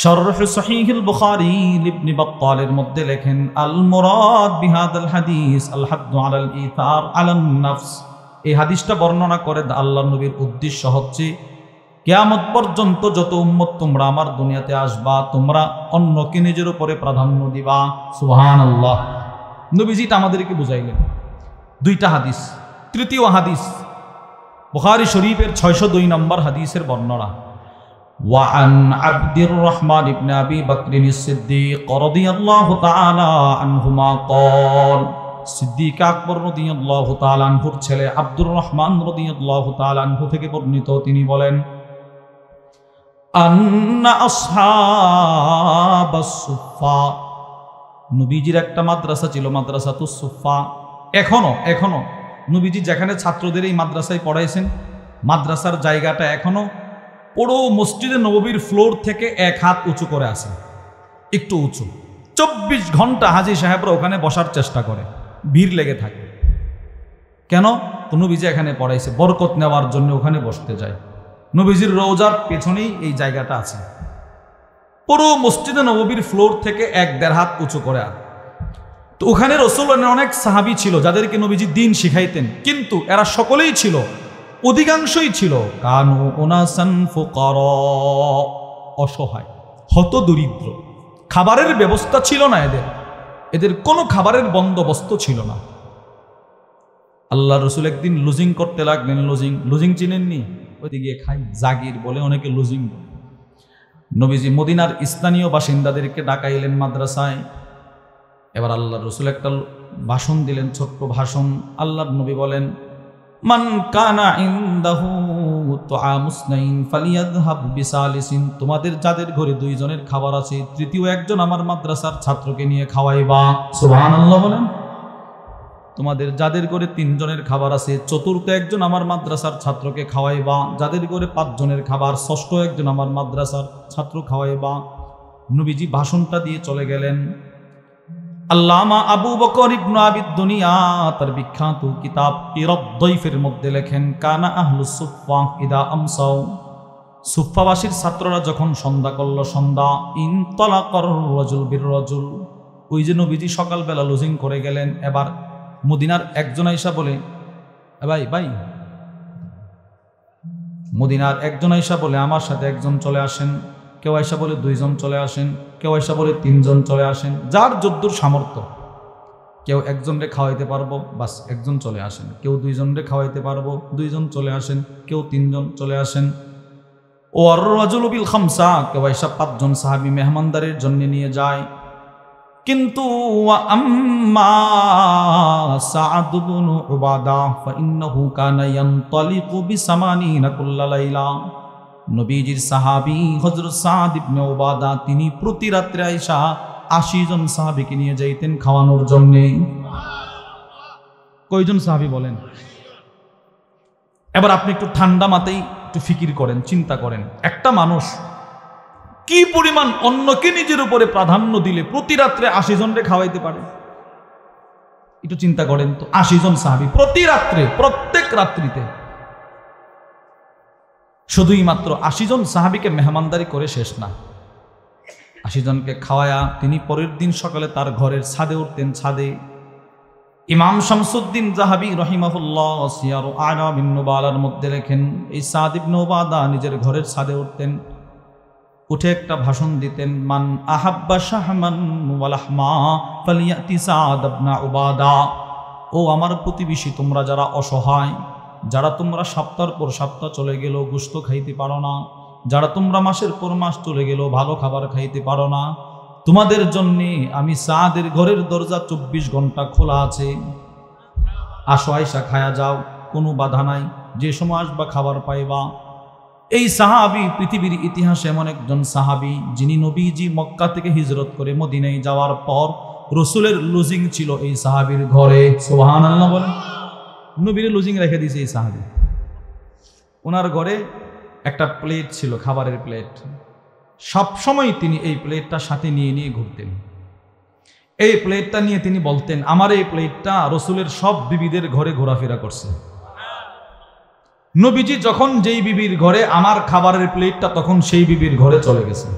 শরহ সহিহুল বুখারী ইবনে বাত্তালের মধ্যে লেখেন, আল মুরাদ বিহাদাল হাদিস আল হাদ্দু আলাল ইথার আলান নাফস। এই হাদিসটা বর্ণনা করে আল্লাহর নবীর উদ্দেশ্য হচ্ছে কিয়ামত পর্যন্ত যত উম্মত তোমরা আমার দুনিয়াতে আসবা, তোমরা অন্যকে নিজের উপরে প্রাধান্য দিবা। সুবহানাল্লাহ। নবীজি এটা আমাদেরকে বুঝাইলেন। 2টা হাদিস। তৃতীয় হাদিস বুখারী শরীফের 602 নম্বর হাদিসের বর্ণনা। وعن عبد الرحمن بن أبي بكر الصديق رضي الله تعالى عنهما قال সিদ্দিক আকবর রাদিয়াল্লাহু তাআলা আনহুর ছেলে আব্দুর রহমান রাদিয়াল্লাহু তাআলা আনহু থেকে বর্ণিত, তিনি বলেন আন্না আসহাবাস সুফফা, নবীজির একটা মাদ্রাসা ছিল, মাদ্রাসাতুস সুফফা। এখনো নবীজি যেখানে ছাত্রদের এই মাদ্রাসায় পড়াইছেন, মাদ্রাসার জায়গাটা এখনো পুরো মসজিদে নববীর ফ্লোর থেকে 1 হাত উঁচু করে আছে, একটু উঁচু। 24 ঘন্টা হাজী সাহেবরা ওখানে বসার চেষ্টা করে, ভিড় লেগে থাকে। কেন? তো নবীজি এখানে পড়াইছে, বরকত নেওয়ার জন্য ওখানে বসতে যায়। নবীজির রওজার পেছনেই এই জায়গাটা আছে, পুরো মসজিদে নববীর ফ্লোর থেকে 1-1.5 হাত উঁচু করে। তো ওখানে রাসূলুল্লাহর অনেক সাহাবী ছিল যাদেরকে নবীজি দ্বীন শিখাইতেন, কিন্তু এরা সকলেই ছিল, অধিকাংশই ছিল কানু উনাসান ফুকারা, অসহায়, হতদরিদ্র। খাবারের ব্যবস্থা ছিল না এদের কোনো খাবারের বন্দোবস্ত ছিল না। আল্লাহ রসুল একদিন লুজিং করতে লাগলেন। লুজিং চিনেননি? ওইদিকে খাই জাগির বলে, অনেকে লুজিং বলে। নবীজি মদিনার স্থানীয় বাসিন্দাদেরকে ডাকাইলেন মাদ্রাসায়। এবার আল্লাহ রসুল একটা ভাষণ দিলেন, ছোট্ট ভাষণ। আল্লাহর নবী বলেন, মান কানা ইনদাহু তুআমুসনাইন ফালিয়াযহাব বিসালিসিন, তোমাদের যাদের ঘরে 2 জনের খাবার আছে, তৃতীয় একজন আমার মাদ্রাসার ছাত্রকে নিয়ে খাওয়াইবা। সুবহানাল্লাহ বলেন। তোমাদের যাদের ঘরে 3 জনের খাবার আছে, চতুর্থ একজন আমার মাদ্রাসার ছাত্রকে খাওয়াইবা। যাদের ঘরে 5 জনের খাবার, ষষ্ঠ একজন আমার মাদ্রাসার ছাত্র খাওয়াইবা। নবীজি ভাষণটা দিয়ে চলে গেলেন। আল্লামা আবু বকর ইবনে আবি দুনিয়া তার বিখ্যাত কিতাব কিরাত দাইফের মধ্যে লেখেন, কানা আহলুস সুফফা ইদা আমসাউ, সুফফাবাসীর ছাত্ররা যখন সন্ধ্যা করল, সন্ধ্যা ইনতালাকার রাজুল বির রাজুল, ওই যে নবীজি সকালবেলা লুজিং করে গেলেন, এবার মদিনার একজন আয়েশা বলে, ভাই মদিনার একজন আয়েশা বলে, আমার সাথে একজন চলে আসেন। কেউ আয়েশা বলে 2 জন চলে আসেন, কেউ আয়েশা বলে 3 জন চলে আসেন, যার যদ্দুর সামর্থ্য। কেউ 1 জনরে খাওয়াইতে পারবো, বাস 1 জন চলে আসেন। কেউ 2 জনরে খাওয়াইতে পারবো, 2 জন চলে আসেন। কেউ 3 জন চলে আসেন। ও আর রাজুল বিল খামসা, কেউ আয়েশা 5 জন সাহাবী মেহমানদারের জন্য নিয়ে যায়। কিন্তু আম্মা সাআদ ইবনে উবাদা ফাইন্নাহু কানা ইয়ানতালিকু বিসামানিনা কুল্লা লাইলা, নবীজির সাহাবী হযরত সাআদ ইবনে উবাদা, তিনি প্রতি রাত্রে আয়েশা 80 জন সাহাবীকে নিয়ে যাইতেন খাওয়ানোর জন্য। কয়জন সাহাবী বলেন? এবার আপনি একটু ঠান্ডা মাথায় একটু ফিকির করেন, চিন্তা করেন, একটা মানুষ কি পরিমাণ অন্যকে নিজের উপরে প্রাধান্য দিলে প্রতি রাত্রে 80 জনকে খাওয়াইতে পারে? একটু চিন্তা করেন তো। 80 জন সাহাবী প্রতি রাত্রে, প্রত্যেক রাত্রিতে। শুধুই মাত্র 80 জন সাহাবীকে মেহমানদারি করে শেষ না, 80 জনকে খাওয়ায়া তিনি পরের দিন সকালে তার ঘরের ছাদে উঠতেন। ছাদে ইমাম শামসুদ্দিন যাহাবী রাহিমাহুল্লাহ সিয়ার আ'লামিন নুবালার মধ্যে লেখেন, এই সাদ ইবনে উবাদা নিজের ঘরের ছাদে উঠতেন, উঠে একটা ভাষণ দিতেন, মান আহাব্বা শাহমান ওয়া লাহমা ফালিয়াতি সাদ ইবনে উবাদা, ও আমার প্রতিবেশী, তোমরা যারা অসহায়, যারা তোমরা সপ্তাহের পর সপ্তাহ চলে গেল গোশত খাইতে পারো না, যারা তোমরা মাসের পর মাস চলে গেল ভালো খাবার খাইতে পারো না, তোমাদের জন্য আমি সাদের ঘরের দরজা 24 ঘন্টা খোলা আছে। আসো আয়েশা, খায়া যাও, কোনো বাধা নাই, যে সময় আসবা খাবার পাইবা। এই সাহাবী পৃথিবীর ইতিহাসে এমন একজন সাহাবী, যিনি নবীজি মক্কা থেকে হিজরত করে মদিনায় যাওয়ার পর রসুলের লুজিং ছিল এই সাহাবীর ঘরে। সুবহানাল্লাহ বলেন। নবীর লুজিং রেখে দিয়েছে এই সাহাবী। ওনার ঘরে একটা প্লেট ছিল, খাবারের প্লেট। সবসময় তিনি এই প্লেটটা সাথে নিয়ে নিয়ে ঘুরতেন। এই প্লেটটা নিয়ে তিনি বলতেন, আমার এই প্লেটটা রসুলের সব বিবিদের ঘরে ঘোরাফেরা করছে। নবীজি যখন যেই বিবির ঘরে আমার খাবারের প্লেটটা, তখন সেই বিবির ঘরে চলে গেছে।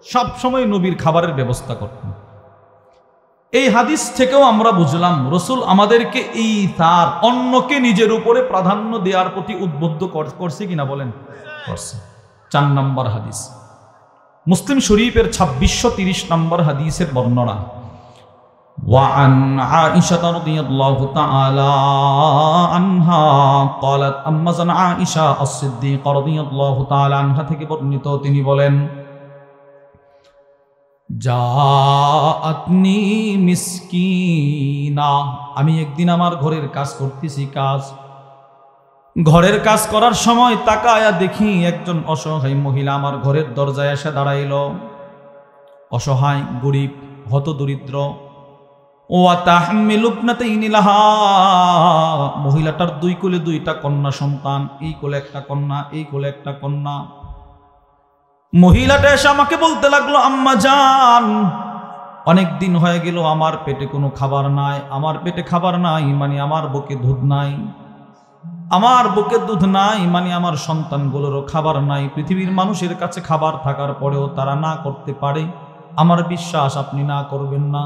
সব সময় নবীর খাবারের ব্যবস্থা করতেন। এই হাদিস থেকেও আমরা বুঝলাম রসুল আমাদেরকে এই তার অন্যকে নিজের উপরে প্রাধান্য দেওয়ার প্রতি উদ্বুদ্ধ করছে কিনা বলেন? করছে। 4 নম্বর হাদিস, মুসলিম শরীফের 2630 নম্বর হাদিসের বর্ণনা। وعن عائشة رضي الله تعالى عنها قالت أما زن عائشة الصديقة رضي الله تعالى عنها থেকে বর্ণিত তিনি বলেন জাআতনি মিসকিনা আমি একদিন আমার ঘরের কাজ করতেছি ঘরের কাজ করার সময় তাকায়া দেখি একজন অসহায় মহিলা আমার ঘরের দরজায় এসে দাঁড়াইল অসহায় গরিব হতদরিদ্র ওয়া তাহমিলু ইবনাতাইনি লাহা মহিলাটার দুই কোলে দুইটা কন্যা সন্তান এই কোলে একটা কন্যা এই কোলে একটা কন্যা মহিলাটা এসে আমাকে বলতে লাগলো আম্মা জান অনেক দিন হয়ে গেল আমার পেটে কোনো খাবার নাই আমার পেটে খাবার নাই মানে আমার বুকে দুধ নাই আমার বুকে দুধ নাই মানে আমার সন্তানগুলোরও খাবার নাই পৃথিবীর মানুষের কাছে খাবার থাকার পরেও তারা না করতে পারে আমার বিশ্বাস আপনি না করবেন না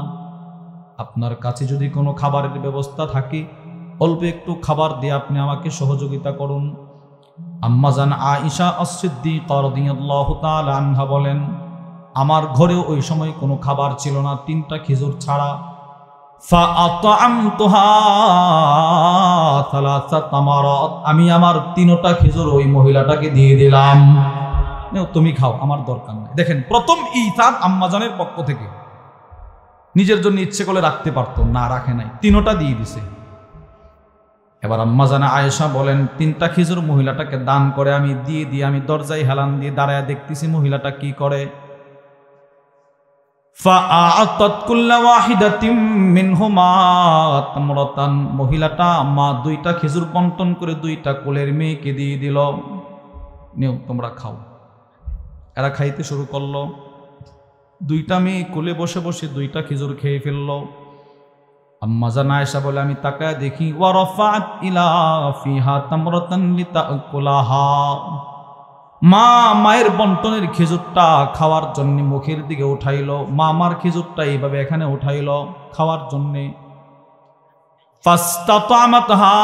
আপনার কাছে যদি কোনো খাবারের ব্যবস্থা থাকে অল্প একটু খাবার দিয়ে আপনি আমাকে সহযোগিতা করুন আম্মা জান আয়েশা আস-সিদ্দিকা রাদিয়াল্লাহু তাআলা আনহা বলেন আমার ঘরেও ওই সময় কোনো খাবার ছিল না 3টা খেজুর ছাড়া ফাআতআমতুহা সালাসা তামারাত আমি আমার 3টা খেজুর ওই মহিলাটাকে দিয়ে দিলাম তুমি খাও আমার দরকার নেই দেখেন প্রথম ইসাদ আম্মা জানের পক্ষ থেকে নিজের জন্য ইচ্ছে করে রাখতে পারতো না রাখে নাই 3টা দিয়ে দিছে এবার আম্মা জান আয়েশা বলেন 3টা খেজুর মহিলাটাকে দান করে আমি দিয়ে আমি দরজায় হেলান দিয়ে দাঁড়ায় দেখতেছি মহিলাটা কি করে ফাআতাত কুল্লা ওয়াহিদাতিন মিনহুমা তামরাতান মহিলাটা মা 2টা খেজুর বন্টন করে 2টা কোলের মেয়েকে দিয়ে দিল নিও তোমরা খাও এরা খাইতে শুরু করলো 2টা মেয়ে কোলে বসে বসে 2টা খেজুর খেয়ে ফেললো আম্মা জান আয়েশা বলে আমি তাকায় দেখি ওয়া রাফাত ইলা ফিহা তামরাতান লিতাকুলাহা মা মায়ের বন্টনের খেজুরটা খাওয়ার জন্য মুখের দিকে উঠাইলো মা আমার খেজুরটা এইভাবে এখানে উঠাইলো খাওয়ার জন্য ফাস্তাতামাতহা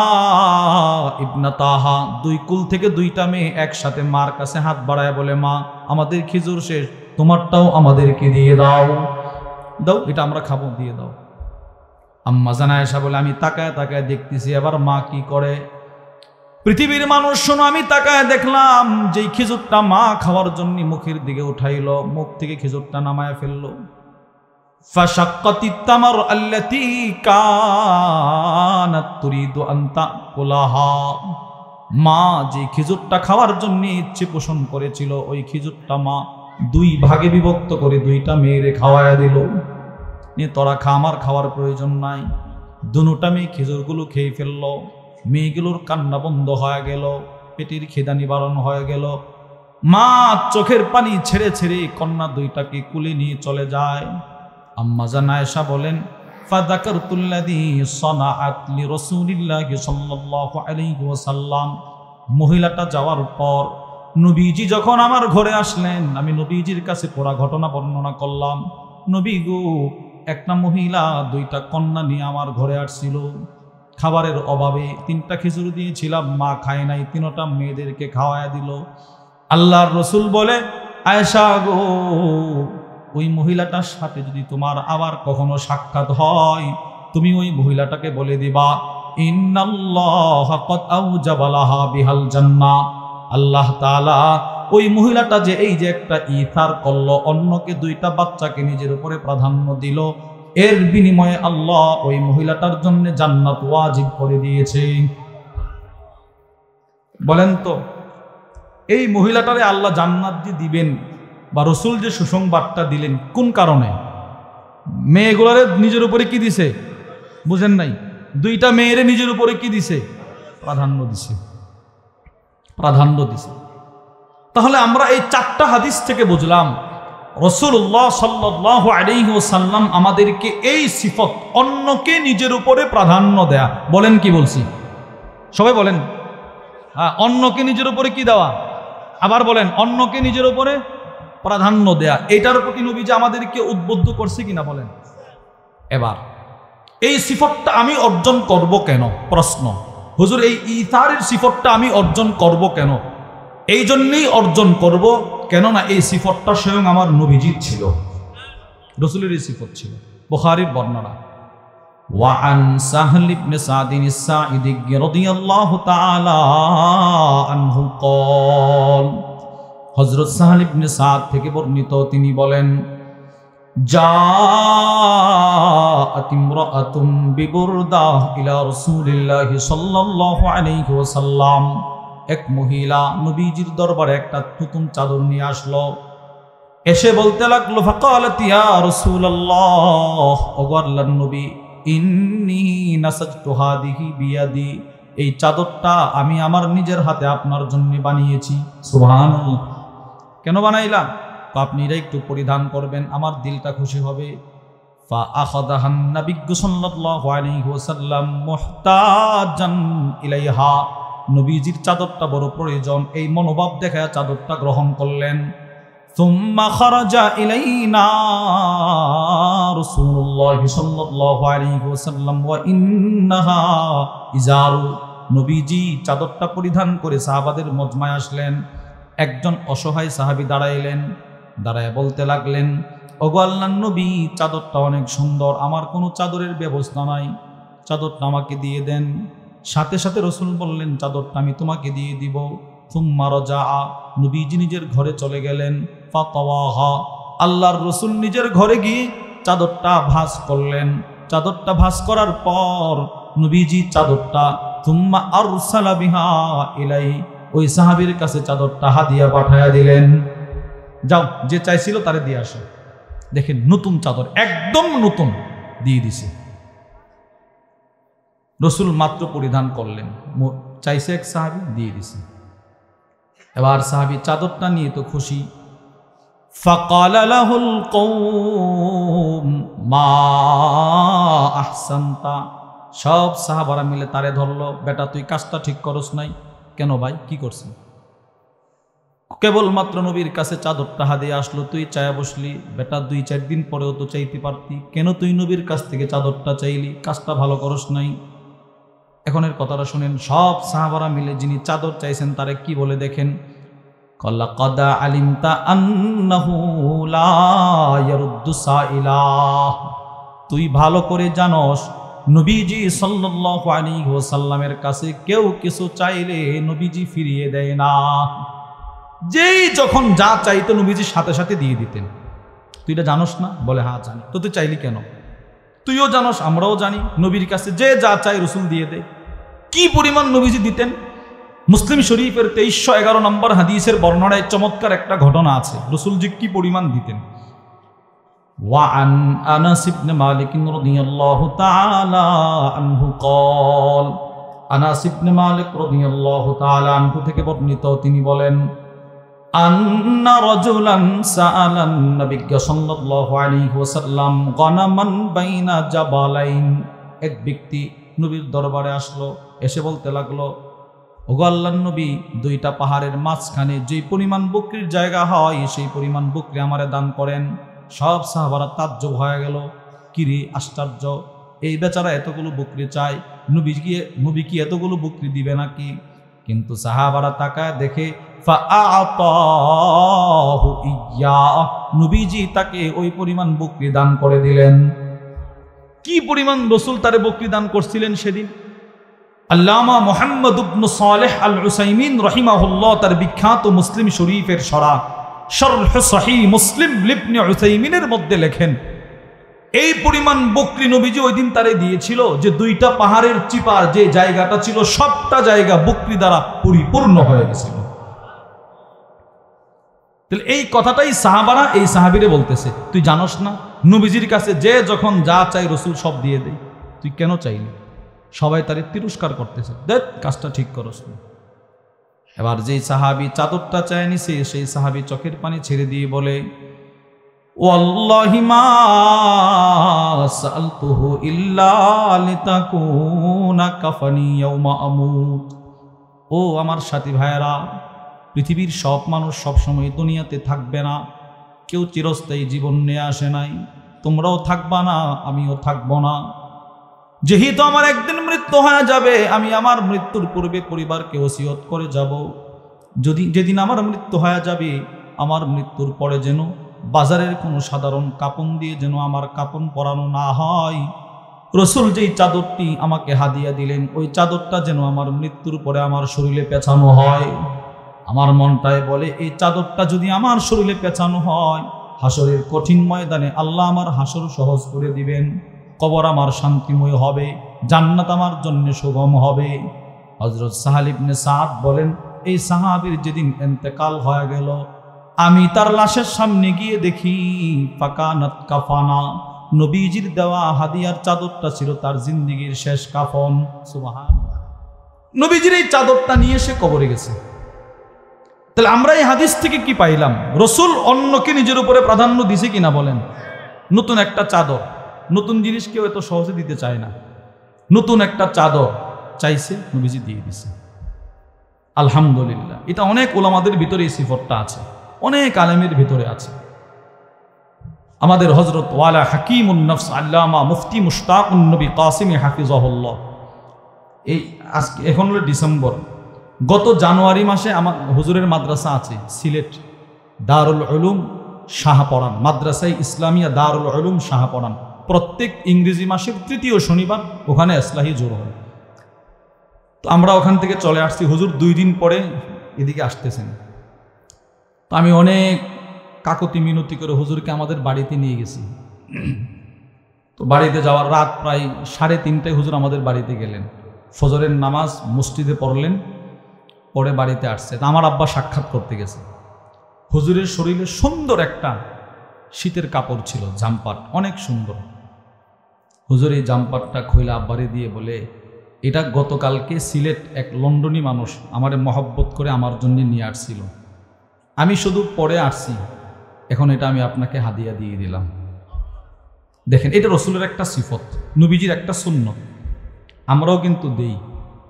ইবনাতাহা 2 কুল থেকে 2টা মেয়ে একসাথে মার কাছে হাত বাড়ায় বলে মা আমাদের খেজুর শেষ তোমারটাও আমাদেরকে দিয়ে দাও দাও এটা আমরা খাবো দিয়ে দাও আম্মা জান আয়েশা বলে আমি তাকায় তাকায় দেখতেছি এবার মা কি করে পৃথিবীর মানুষ শোনো আমি তাকায় দেখলাম যে খেজুরটা মা খাওয়ার জন্য মুখের দিকে উঠাইলো মুখ থেকে খেজুরটা নামায় ফেললো ফাশাক্কাতিত তামার আল্লাতী কানাত তুরিদু আন তাকুলাহা মা যে খেজুরটা খাওয়ার জন্য ইচ্ছে পোষণ করেছিল ওই খেজুরটা মা 2 ভাগে বিভক্ত করে 2টা মেয়েরে খাওয়ায়া দিল নিয়ে তোরা খা আমার খাওয়ার প্রয়োজন নাই 2টা মেয়ে খেজুরগুলো খেয়ে ফেললো মেয়েগুলোর কান্না বন্ধ হয়ে গেল পেটের খিদা নিবারণ হয়ে গেল মা চোখের পানি ছেড়ে ছেড়ে কন্যা 2টাকে কুলে নিয়ে চলে যায় আম্মা জান আয়েশা বলেন ফাযাকারতুল্লাযী সানাআত লিরাসূলিল্লাহি সাল্লাল্লাহু আলাইহি ওয়াসাল্লাম মহিলাটা যাওয়ার পর নবীজি যখন আমার ঘরে আসলেন আমি নবীজির কাছে পুরো ঘটনা বর্ণনা করলাম নবী গো একটা মহিলা 2টা কন্যা নিয়ে আমার ঘরে আসছিল খাবারের অভাবে 3টা খেজুর দিয়েছিলাম মা খায় নাই 3টা মেয়েদেরকে খাওয়ায় দিল আল্লাহর রাসূল বলে আয়েশা গো ওই মহিলাটার সাথে যদি তোমার আবার কখনো সাক্ষাৎ হয় তুমি ওই মহিলাটাকে বলে দিবা ইন্নাল্লাহা ক্বাদ আওজাবা লাহা বিহাল জান্নাহ আল্লাহ তাআলা ওই মহিলাটা যে এই যে একটা ইথার করলো অন্যকে 2টা বাচ্চাকে নিজের উপরে প্রাধান্য দিল এর বিনিময়ে আল্লাহ ওই মহিলাটার জন্য জান্নাত ওয়াজিব করে দিয়েছে বলেন তো এই মহিলাটারে আল্লাহ জান্নাত দিবেন বা রাসূল যে সুসংবাদটা দিলেন কোন কারণে মেয়েগুলোরে নিজের উপরে কি দিছে বুঝেন নাই 2টা মেয়েরে নিজের উপরে কি দিছে প্রাধান্য দিছে তাহলে আমরা এই 4টা হাদিস থেকে বুঝলাম রাসূলুল্লাহ সাল্লাল্লাহু আলাইহি ওয়াসাল্লাম আমাদেরকে এই সিফত অন্যকে নিজের উপরে প্রাধান্য দেয়া বলেন কি বলছি সবাই বলেন হ্যাঁ অন্যকে নিজের উপরে কি দেওয়া আবার বলেন অন্যকে নিজের উপরে প্রাধান্য দেয়া এটার প্রতি নবীজি আমাদেরকে উদ্বুদ্ধ করছে কিনা বলেন এবার এই সিফতটা আমি অর্জন করব কেন প্রশ্ন হুজুর এই ইথারের সিফতটা আমি অর্জন করব কেন এই জন্যই অর্জন করব কেননা এই সিফতটা স্বয়ং আমার নবীজির ছিল রাসূলের এই সিফত ছিল বুখারীর বর্ণনা وعن سهل بن سعد الساعدي رضي الله تعالى عنه قال হযরত সাহল ইবনে সাদ থেকে বর্ণিত তিনি বলেন জাআত ইমরাআতুম বিবুরদাহ ইলা রাসূলিল্লাহি সাল্লাল্লাহু আলাইহি ওয়াসাল্লাম এক মহিলা নবীজির দরবারে একটা নতুন চাদর নিয়ে আসলো এসে বলতে লাগলো ফাকালাত ইয়া রাসূলুল্লাহ ওগো আল্লাহর নবী ইন্নী নাসাজতু হাদিহি বিয়াদি এই চাদরটা আমি আমার নিজের হাতে আপনার জন্য বানিয়েছি সুবহানাল্লাহ কেন বানাইলা আপনি এটা একটু পরিধান করবেন আমার দিলটা খুশি হবে ফা আখাযাহান নবী সাল্লাল্লাহু আলাইহি ওয়াসাল্লাম মুহতাজান ইলাইহা নবীজির চাদরটা বড় প্রয়োজন এই মনোভাব দেখে চাদরটা গ্রহণ করলেন সুম্মা খারাজা ইলাইনা রাসূলুল্লাহ সাল্লাল্লাহু আলাইহি ওয়াসাল্লাম ওয়া ইন্নাহা ইজারু নবীজি চাদরটা পরিধান করে সাহাবাদের মজমায় আসলেন একজন অসহায় সাহাবী দাঁড়াইলেন দাঁড়ায় বলতে লাগলেন ওগো আল্লাহর নবী চাদরটা অনেক সুন্দর আমার কোনো চাদরের ব্যবস্থা নাই চাদরটা আমাকে দিয়ে দেন সাথে সাথে রাসূল বললেন চাদরটা আমি তোমাকে দিয়ে দিব সুম্মা রাজা নবীজি নিজের ঘরে চলে গেলেন ফাতাওয়াহা আল্লাহর রাসূল নিজের ঘরে গিয়ে চাদরটা ভাঁজ করলেন চাদরটা ভাঁজ করার পর নবীজি চাদরটা সুম্মা আরসালা বিহা ইলাই ওই সাহাবীর কাছে চাদরটা হাদিয়া পাঠায়া দিলেন যাও যে চাইছিল তারে দিয়ে আসো দেখেন নতুন চাদর একদম নতুন দিয়ে দিছে রাসূল মাত্র পরিধান করলেন চাইছে এক সাহাবী দিয়ে দিছে এবার সাহাবী চাদরটা নিয়ে তো খুশি ফাকালা লাহুল কওম মা আহসানতা সব সাহাবারা মিলে তারে ধরলো বেটা তুই কাজটা ঠিক করস নাই কেন ভাই কি করছিস কেবলমাত্র নবীর কাছে চাদরটা হাদিয়ে আসলো তুই চায়া বসলি বেটা 2-4 দিন পরেও তো চাইতে পারতি কেন তুই নবীর কাছ থেকে চাদরটা চাইলি কাজটা ভালো করস নাই এখনের কথাটা শুনেন সব সাহাবারা মিলে যিনি চাদর চাইছেন তারে কি বলে দেখেন ক্বালা ক্বাদ আলিমতা আন্নাহু লা ইয়ারুদ্দু সাইলা তুই ভালো করে জানোস নবীজি সাল্লাল্লাহু আলাইহি ওয়াসাল্লামের কাছে কেউ কিছু চাইলে নবীজি ফিরিয়ে দেয় না যেই যখন যা চাইতো নবীজি সাথে সাথে দিয়ে দিতেন তুই এটা জানোস না বলে হ্যাঁ জানি তো তুই চাইলি কেন তুইও জানোস আমরাও জানি নবীর কাছে যে যা চাই রাসূল দিয়ে দেয় কি পরিমাণ নবীজি দিতেন মুসলিম শরীফের 2311 নম্বর হাদিসের বর্ণনায় চমৎকার একটা ঘটনা আছে রাসূলজি কি পরিমাণ দিতেন وعن أنس بن مالك رضي الله تعالى عنه قال أنس بن مالك رضي الله تعالى عنه থেকে বর্ণিত তিনি বলেন أن رجلا سأل النبي صلى الله عليه وسلم غنما بين جبلين এক ব্যক্তি নবীর দরবারে আসলো এসে বলতে লাগলো ওগো আল্লাহর নবী দুইটা পাহাড়ের মাঝখানে যে পরিমাণ বকরির জায়গা হয় সেই পরিমাণ বকরি আমারে দান করেন সব সাহাবারা তাজ্জব হয়ে গেল কিরে আশ্চর্য এই বেচারা এতগুলো বকরি চায় নবী কি এতগুলো বকরি দিবে নাকি কিন্তু সাহাবারা তাকায় দেখে ফাআতাহু ইয়া নবীজি তাকে ওই পরিমাণ বকরি দান করে দিলেন কি পরিমাণ রাসূল তারে বকরি দান করছিলেন সেদিন আল্লামা মুহাম্মদ ইবনে সালেহ আল উসাইমিন রাহিমাহুল্লাহ তার বিখ্যাত মুসলিম শরীফের শরহ সহিহ মুসলিম ইবনে উসাইমিনের মধ্যে লেখেন এই পরিমাণ বকরি নবীজি ওই দিন তারে দিয়েছিল যে দুইটা পাহাড়ের চিপার যে জায়গাটা ছিল সবটা জায়গা বকরি দ্বারা পরিপূর্ণ হয়ে গেছিল তাহলে এই কথাটাই সাহাবারা এই সাহাবীরে বলতেছে তুই জানোস না নবীজির কাছে যে যখন যা চাই রাসূল সব দিয়ে দেয় তুই কেন চাইলি সবাই তারে তিরস্কার করতেছে দেখ কাজটা ঠিক করস না এবার যেই সাহাবী চাদরটা চায় নিছে সেই সাহাবী চোখের পানি ছেড়ে দিয়ে বলে ওয়াল্লাহি মা সালতুহু ইল্লা লিতাকুনা কাফানি ইয়াউমা আমুত ও আমার সাথী ভাইরা পৃথিবীর সব মানুষ সব সময় দুনিয়াতে থাকবে না কেউ চিরস্থায়ী জীবন নিয়ে আসে নাই তোমরাও থাকবা না আমিও থাকবো না যেহেতু আমার একদিন মৃত্যু হয়ে যাবে আমি আমার মৃত্যুর পূর্বে পরিবারকে ওসিয়ত করে যাব যেদিন আমার মৃত্যু হয়ে যাবে আমার মৃত্যুর পরে যেন বাজারের কোনো সাধারণ কাপন দিয়ে যেন আমার কাপন পরানো না হয় রসুল যেই চাদরটি আমাকে হাদিয়া দিলেন ওই চাদরটা যেন আমার মৃত্যুর পরে আমার শরীরে পেঁচানো হয়। আমার মনটায় বলে এই চাদরটা যদি আমার শরীরে পেঁচানো হয়, হাসরের কঠিন ময়দানে আল্লাহ আমার হাসর সহজ করে দিবেন, কবর আমার শান্তিময় হবে, জান্নাত আমার জন্য সুগম হবে। হযরত সাহাল ইবনে সাদ বলেন, এই সাহাবীর যেদিন ইন্তেকাল হয়ে গেল, আমি তার লাশের সামনে গিয়ে দেখি ফাকানাত কাফানা, নবীজির দেওয়া হাদিয়ার চাদরটা ছিল তার জিন্দেগীর শেষ কাফন। সুবহানাল্লাহ। নবীজির এই চাদরটা নিয়ে সে কবরে গেছে। তাহলে আমরা এই হাদিস থেকে কি পাইলাম? রসুল অন্যকে নিজের উপরে প্রাধান্য দিছে কিনা বলেন? নতুন একটা চাদর, নতুন জিনিস কেউ এত সহজে দিতে চায় না। নতুন একটা চাদর চাইছে, নবীজি দিয়ে দিছে। আলহামদুলিল্লাহ। এটা অনেক উলামাদের ভিতরে এই সিফতটা আছে, অনেক আলেমের ভিতরে আছে। আমাদের হযরত ওয়ালা হাকিমুন নফস আল্লামা মুফতি মুশতাকুন নবী কাসিমি হাফিজাহুল্লাহ, এই আজকে এখন হলো ডিসেম্বর, গত জানুয়ারি মাসে আমার হুজুরের মাদ্রাসা আছে সিলেট, দারুল উলুম শাহপরান, মাদ্রাসায় ইসলামিয়া দারুল উলুম শাহপরান। প্রত্যেক ইংরেজি মাসের তৃতীয় শনিবার ওখানে ইসলাহি জোর হয়। তো আমরা ওখান থেকে চলে আসছি, হুজুর 2 দিন পরে এদিকে আসতেছেন। তো আমি অনেক কাকতি মিনতি করে হুজুরকে আমাদের বাড়িতে নিয়ে গেছি। তো বাড়িতে যাওয়ার রাত প্রায় 3:30টায় হুজুর আমাদের বাড়িতে গেলেন, ফজরের নামাজ মসজিদে পড়লেন, পরে বাড়িতে আসছে। আমার আব্বা সাক্ষাৎ করতে গেছে। হুজুরের শরীরে সুন্দর একটা শীতের কাপড় ছিল, জাম্পার, অনেক সুন্দর। হুজুর এই জাম্পারটা খইলা আব্বারে দিয়ে বলে, এটা গতকালকে সিলেট এক লন্ডনী মানুষ আমারে মহব্বত করে আমার জন্য নিয়ে আসছিল, আমি শুধু পরে আসছি, এখন এটা আমি আপনাকে হাদিয়া দিয়ে দিলাম। দেখেন, এটা রসুলের একটা সিফত, নবীজির একটা সুন্নত। আমরাও কিন্তু দেই,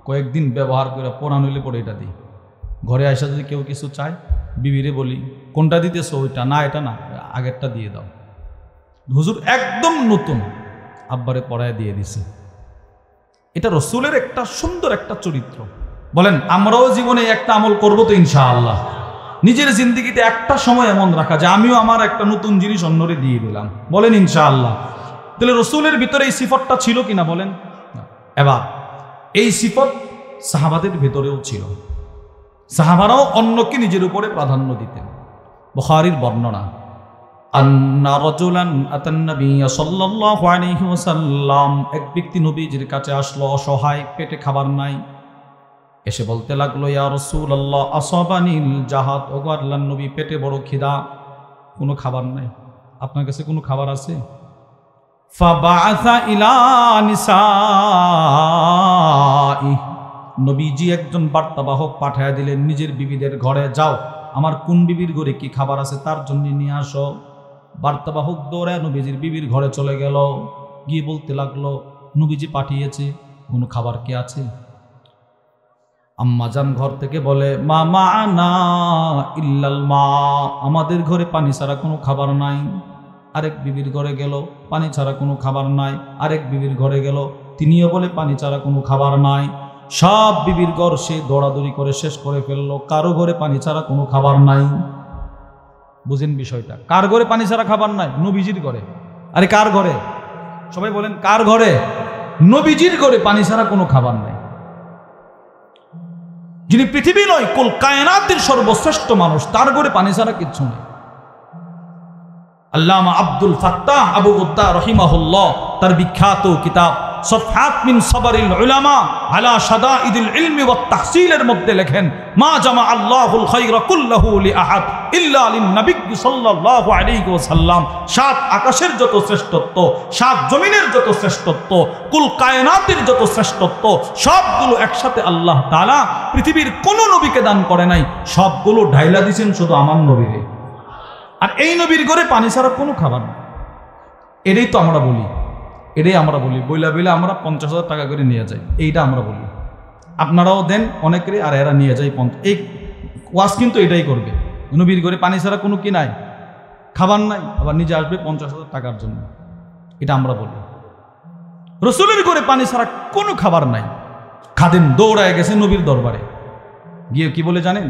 কয়েকদিন ব্যবহার করে পুরান হইলে পরে এটা দিই। ঘরে আসা যদি কেউ কিছু চায়, বিবিরে বলি কোনটা দিতেছো, ওইটা না, এটা না, আগেরটা দিয়ে দাও। হুজুর একদম নতুন আব্বারে পরায় দিয়ে দিছে। এটা রসুলের একটা সুন্দর একটা চরিত্র। বলেন আমরাও জীবনে একটা আমল করবো তো ইনশাআল্লাহ। নিজের জিন্দেগিতে একটা সময় এমন রাখা যে আমিও আমার একটা নতুন জিনিস অন্যরে দিয়ে দিলাম, বলেন ইনশাআল্লাহ। তাহলে রসুলের ভিতরে এই সিফতটা ছিল কিনা বলেন? এবার এই সিফত সাহাবাদের ভেতরেও ছিল। সাহাবারাও অন্যকে নিজের উপরে প্রাধান্য দিতেন। বুখারীর বর্ণনা, আন্না রাজুলান আতান নবী সাল্লাল্লাহু আলাইহি ওয়াসাল্লাম, এক ব্যক্তি নবীজির কাছে আসলো, অসহায়, পেটে খাবার নাই। এসে বলতে লাগলো, ইয়া রাসূলুল্লাহ আসাবানিল জাহাদ, ওগো আল্লাহর নবী, পেটে বড় খিদা, কোনো খাবার নাই, আপনার কাছে কোনো খাবার আছে? ফাবাআসা ইলা নিসাই, নবীজি একজন বার্তাবাহক পাঠায়া দিলেন নিজের বিবিদের ঘরে, যাও আমার কোন বিবির ঘরে কি খাবার আছে তার জন্য নিয়ে আসো। বার্তাবাহক দৌড়ায় নবীজির বিবির ঘরে চলে গেল, গিয়ে বলতে লাগলো, নবীজি পাঠিয়েছে, কোনো খাবার কি আছে? আম্মাজান ঘর থেকে বলে, মা মা'না ইল্লাল মা, আমাদের ঘরে পানি ছাড়া কোনো খাবার নাই। আরেক বিবির ঘরে গেল, পানি ছাড়া কোনো খাবার নাই। আরেক বিবির ঘরে গেল, তিনিও বলে পানি ছাড়া কোনো খাবার নাই। সব বিবির ঘর সে দৌড়াদৌড়ি করে শেষ করে ফেললো, কারো ঘরে পানি ছাড়া কোনো খাবার নাই। বুঝেন বিষয়টা? কার ঘরে পানি ছাড়া খাবার নাই? নবীজির ঘরে। আরে কার ঘরে? সবাই বলেন কার ঘরে? নবীজির ঘরে পানি ছাড়া কোনো খাবার নাই। যিনি পৃথিবী নয় কুল কায়নাতের সর্বশ্রেষ্ঠ মানুষ, তার ঘরে পানি ছাড়া কিচ্ছু নেই। আল্লামা আব্দুল ফাত্তাহ আবু উদ্দা রহিমাহুল্লাহ তার বিখ্যাত কিতাব সফহাত মিন সাবরিল উলামা আলা শাদাইদিল ইলমি ওয়াত তাহসিলের মধ্যে লেখেন, মা জামা আল্লাহুল খায়রা কুল্লাহু লিআহাদ ইল্লা লিন নবী সাল্লাল্লাহু আলাইহি ওয়াসাল্লাম। সাত আকাশের যত শ্রেষ্ঠত্ব, সাত জমিনের যত শ্রেষ্ঠত্ব, কুল কায়নাতের যত শ্রেষ্ঠত্ব, সবগুলো একসাথে আল্লাহ তাআলা পৃথিবীর কোনো নবীকে দান করে নাই, সবগুলো ঢাইলা দিয়েছেন শুধু আমার নবীরে। আর এই নবীর ঘরে পানি ছাড়া কোনো খাবার না। এটাই তো আমরা বলি, এটাই আমরা বলি, বইলা বইলা আমরা 50,000 টাকা করে নিয়ে যাই, এইটা আমরা বলি। আপনারাও দেন অনেকেরই, আর এরা নিয়ে যায় 50। এই ওয়াজ কিন্তু এটাই করবে, নবীর ঘরে পানি ছাড়া কোনো কি নাই, খাবার নাই, আবার নিজে আসবে 50,000 টাকার জন্য, এটা আমরা বলি। রসুলের ঘরে পানি ছাড়া কোনো খাবার নাই। খাদেম দৌড়ায় গেছে নবীর দরবারে, গিয়ে কি বলে জানেন?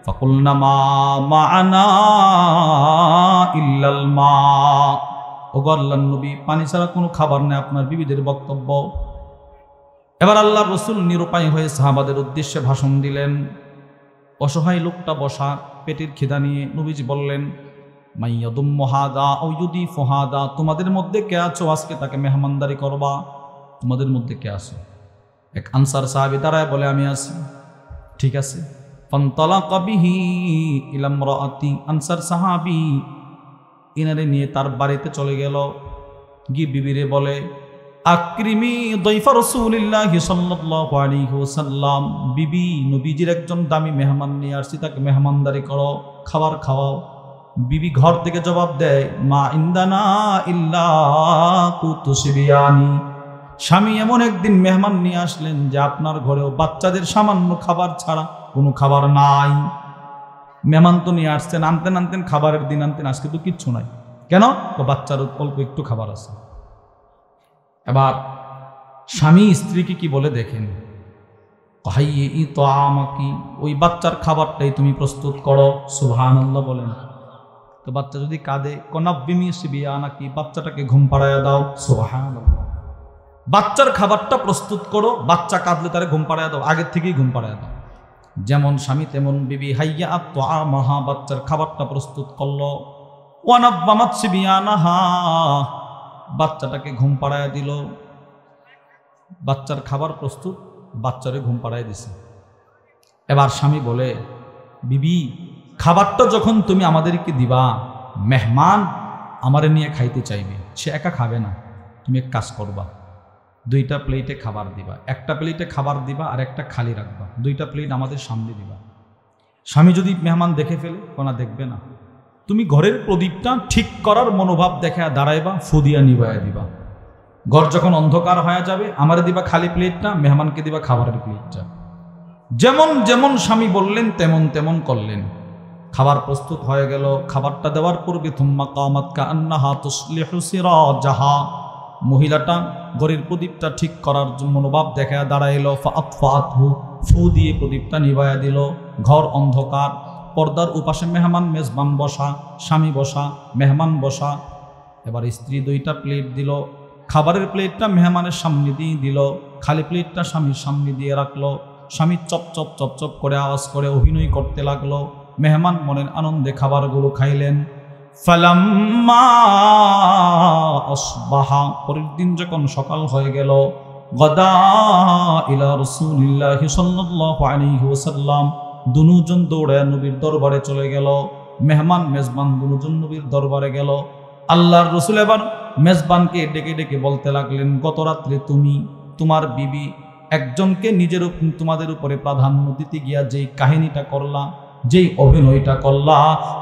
ফাকুলনা মা মা'না ইল্লাল মা, ওগো আল্লাহর নবী, পানি ছাড়া কোনো খাবার নেই, আপনার বিবিদের বক্তব্য। এবার আল্লাহর রাসূল নিরুপায় হয়ে সাহাবাদের উদ্দেশ্যে ভাষণ দিলেন। অসহায় লোকটা বসা, পেটের খিদা নিয়ে। নবীজি বললেন, মাইয়াদুম্মু হাদা আও ইউদিফু হাদা, তোমাদের মধ্যে কে আছো আজকে তাকে মেহমানদারি করবা? তোমাদের মধ্যে কে আছো? এক আনসার সাহাবী দাঁড়ায় বলে, আমি আছি। ঠিক আছে। ফান্তালাকা বিহি ইলা ইমরাআতি, আনসার সাহাবী ইনারে নিয়ে তার বাড়িতে চলে গেল। গিয়ে বিবিরে বলে, আকরিমি দাইফা রাসূলিল্লাহি সাল্লাল্লাহু আলাইহি ওয়াসাল্লাম, বিবি নবীজির একজন দামি মেহমান নিয়ে আসছি, তাকে মেহমানদারি করো, খাবার খাওয়াও। বিবি ঘর থেকে জবাব দেয়, মা ইন্দানা ইল্লা কুতুসবিয়ানি, স্বামী এমন একদিন মেহমান নিয়ে আসলেন যে আপনার ঘরেও বাচ্চাদের সামান্য খাবার ছাড়া কোনো খাবার নাই। মেহমান তো নিয়ে আসছেন, আনতেন আনতেন, খাবারের দিন আনতেন, আজকে তো কিচ্ছু নাই। কেন? বাচ্চার অল্প একটু খাবার আছে। এবার স্বামী স্ত্রীকে কি বলে দেখেন, কাহাইয়ি তাআমাকি, ওই বাচ্চার খাবারটাই তুমি প্রস্তুত করো। সুবহানাল্লাহ বলেন। তো বাচ্চা যদি কাঁদে, কনাব্বিমি সিবিয়ানাকি, বাচ্চাটাকে ঘুম পাড়ায়া দাও। সুবহানাল্লাহ। বাচ্চার খাবারটা প্রস্তুত করো, বাচ্চা কাঁদলে তারে ঘুম পাড়ায়া দাও, আগের থেকেই ঘুম পাড়ায়া দাও। যেমন স্বামী তেমন বিবি। হাইয়া তাআমাহা, বাচ্চার খাবারটা প্রস্তুত করলো। ওয়ানাব্বামাত সিবিয়ানাহা, বাচ্চাটাকে ঘুম পাড়ায়া দিল। বাচ্চার খাবার প্রস্তুত, বাচ্চারে ঘুম পাড়ায় দিছে। এবার স্বামী বলে, বিবি খাবারটা যখন তুমি আমাদেরকে দিবা, মেহমান আমারে নিয়ে খাইতে চাইবে, সে একা খাবে না। তুমি এক কাজ করবা, দুইটা প্লেটে খাবার দিবা, একটা প্লেটে খাবার দিবা আর একটা খালি রাখবা, দুইটা প্লেট আমাদের সামনে দিবা। স্বামী যদি মেহমান দেখে ফেলে, কোনা দেখবে না, তুমি ঘরের প্রদীপটা ঠিক করার মনোভাব দেখা দাঁড়াইবা, ফুদিয়া নিবাইয়া দিবা। ঘর যখন অন্ধকার হয়ে যাবে, আমারে দিবা খালি প্লেটটা, মেহমানকে দিবা খাবারের প্লেটটা। যেমন যেমন স্বামী বললেন তেমন তেমন করলেন। খাবার প্রস্তুত হয়ে গেল। খাবারটা দেওয়ার পূর্বে থুম্মা কামাত কাআন্নাহা তুসলিহু সিরাজাহা, মহিলাটা ঘরের প্রদীপটা ঠিক করার মনোভাব দেখা দাঁড়াইল। ফাআতফাআতহু, ফু দিয়ে প্রদীপটা নিভাইয়া দিল। ঘর অন্ধকার। পর্দার উপাশে মেহমান মেজবান বসা, স্বামী বসা, মেহমান বসা। এবার স্ত্রী দুইটা প্লেট দিল। খাবারের প্লেটটা মেহমানের সামনে দিয়ে দিল, খালি প্লেটটা স্বামীর সামনে দিয়ে রাখলো। স্বামী চপ চপ চপ চপ করে আওয়াজ করে অভিনয় করতে লাগলো। মেহমান মনের আনন্দে খাবারগুলো খাইলেন। ফালাম্মা আসবাহা, পরের দিন যখন সকাল হয়ে গেল, গদা ইলা রাসূলিল্লাহি সাল্লাল্লাহু আলাইহি ওয়াসাল্লাম, দুজন দৌড়ায় নবীর দরবারে চলে গেল। মেহমান মেজবান দুজন নবীর দরবারে গেল। আল্লাহর রাসূল এবার মেজবানকে ডেকে ডেকে বলতে লাগলেন, গত রাত্রে তুমি তোমার বিবি একজনকে নিজের তোমাদের উপরে প্রাধান্য দিতে গিয়া যেই কাহিনীটা করলা, যেই অভিনয়টা করলা,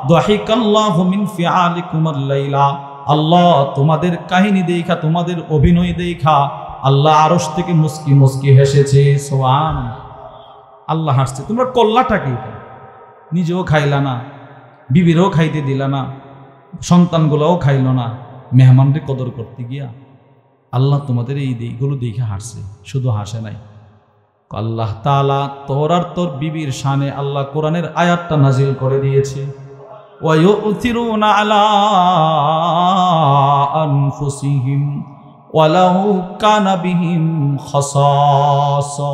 দাহিকাল্লাহু মিন ফিআলিকুমাল লাইলা, আল্লাহ তোমাদের কাহিনী দেখা, তোমাদের অভিনয় দেখা আল্লাহ আরশ থেকে মুস্কি মুস্কি হেসেছে। সুবহানাল্লাহ। আল্লাহ হাসছে। তোমরা করলাটা কি? নিজেও খাইলা না, বিবিরও খাইতে দিলা না, সন্তানগুলোও খাইল না, মেহমানদের কদর করতে গিয়া আল্লাহ তোমাদের এই দিকগুলো দেখে হাসছে। শুধু হাসে নাই, আল্লাহ তাআলা তোর আর তোর বিবির শানে আল্লাহ কোরআনের আয়াতটা নাজিল করে দিয়েছে, ওয়ায়ুথিরুনা আলা আনফুসিহিম ওয়ালাউ কানা বিহিম খাসাসা।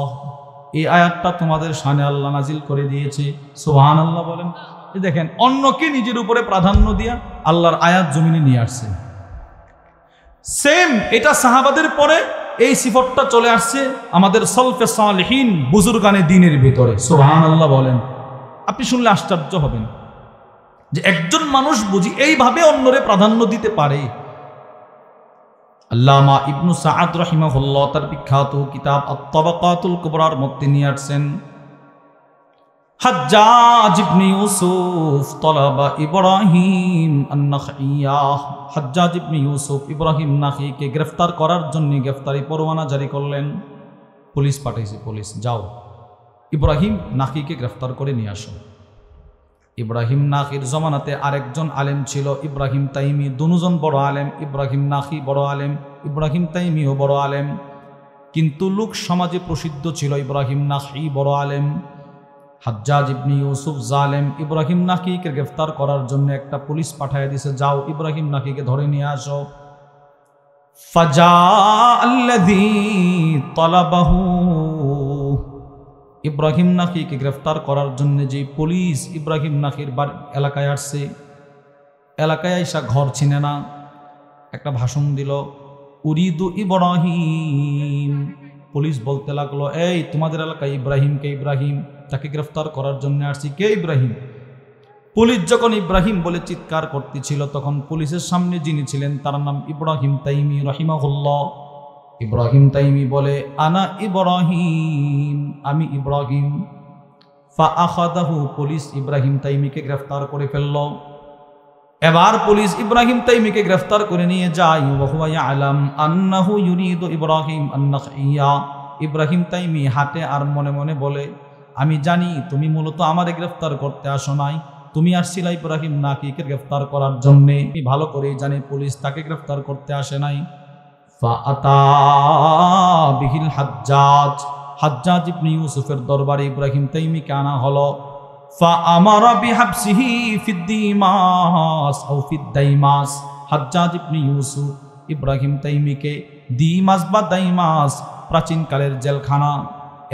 এই আয়াতটা তোমাদের শানে আল্লাহ নাজিল করে দিয়েছে। সুবহানাল্লাহ বলেন। দেখেন, অন্যকে নিজের উপরে প্রাধান্য দিয়া আল্লাহর আয়াত জমিনে নিয়ে আসছে। সেম এটা সাহাবাদের পরে এই সিফতটা চলে আসছে আমাদের সলফে সালেহিন বুজুরগানে দ্বীনের ভিতরে। সুবহানাল্লাহ বলেন। আপনি শুনলে আশ্চর্য হবেন যে একজন মানুষ বুঝি এইভাবে অন্যরে প্রাধান্য দিতে পারে। আল্লামা ইবনু সাআদ রাহিমাহুল্লাহ তার বিখ্যাত কিতাব আত-তাবাকাতুল কুবরার মধ্যে নিয়ে আসছেন, হাজ্জাজ ইবনে ইউসুফ তলাবা ইব্রাহিম আন-নাখইয়া, হাজ্জাজ ইবনে ইউসুফ ইব্রাহিম নাখীকে গ্রেফতার করার জন্য গ্রেফতারি পরোয়ানা জারি করলেন। পুলিশ পাঠাইছে, পুলিশ যাও ইব্রাহিম নাখীকে গ্রেফতার করে নিয়ে আসো। ইব্রাহিম নাখীর জমানাতে আরেকজন আলেম ছিল ইব্রাহিম তাইমি, দুজন বড় আলেম। ইব্রাহিম নাখী বড় আলেম, ইব্রাহিম তাইমিও বড় আলেম, কিন্তু লোক সমাজে প্রসিদ্ধ ছিল ইব্রাহিম নাখী বড় আলেম। হাজ্জাজ ইবনে ইউসুফ জালেম ইব্রাহিম নাখীকে গ্রেফতার করার জন্য একটা পুলিশ পাঠিয়ে দিয়েছে, যাও ইব্রাহিম নাখীকে ধরে নিয়ে আসো। ফাজাআল্লাযী তালাবাহু, ইব্রাহিম নাখীকে গ্রেফতার করার জন্য যে পুলিশ ইব্রাহিম নাখীর এলাকায় আসছে, এলাকায় আইসা ঘর চিনে না, একটা ভাষণ দিল, উরিদু ইব্রাহিম। পুলিশ বলতে লাগলো, এই তোমাদের এলাকায় ইব্রাহিমকে, ইব্রাহিম তাকে গ্রেফতার করার জন্য আসছি। কে ইব্রাহিম? পুলিশ যখন ইব্রাহিম বলে চিৎকার করতেছিল, তখন পুলিশের সামনে যিনি ছিলেন তার নাম ইব্রাহিম তাইমি রাহিমাহুল্লাহ। ইব্রাহিম তাইমি বলে, আনা ইব্রাহিম, আমি ইব্রাহিম। ফাআখাযাহু, পুলিশ ইব্রাহিম তাইমিকে গ্রেফতার করে ফেলল। এবার পুলিশ ইব্রাহিম তাইমিকে গ্রেফতার করে নিয়ে যায়। ওয়া হুয়া ইয়ালাম আন্নাহু ইউরিদু ইব্রাহিম আন-নাখইয়া, ইব্রাহিম তাইমি হাতে আর মনে মনে বলে, আমি জানি তুমি মূলত আমারে গ্রেফতার করতে আসো নাই, তুমি আসছিলা ইব্রাহিম নাখীকে গ্রেফতার করার জন্য। আমি ভালো করেই জানি পুলিশ তাকে গ্রেফতার করতে আসে নাই। ফাআতা বিহিল হাজ্জাজ, হাজ্জাজ ইবনে ইউসুফের দরবারে ইব্রাহিম তাইমিকে আনা হলো। ফাআমারা বিহাবসিহি ফিদ্দিমাস আও ফিদ্দাইমাস, হাজ্জাজ ইবনে ইউসুফ ইব্রাহিম তাইমিকে দিমাস বা দাইমাস, প্রাচীনকালের জেলখানা,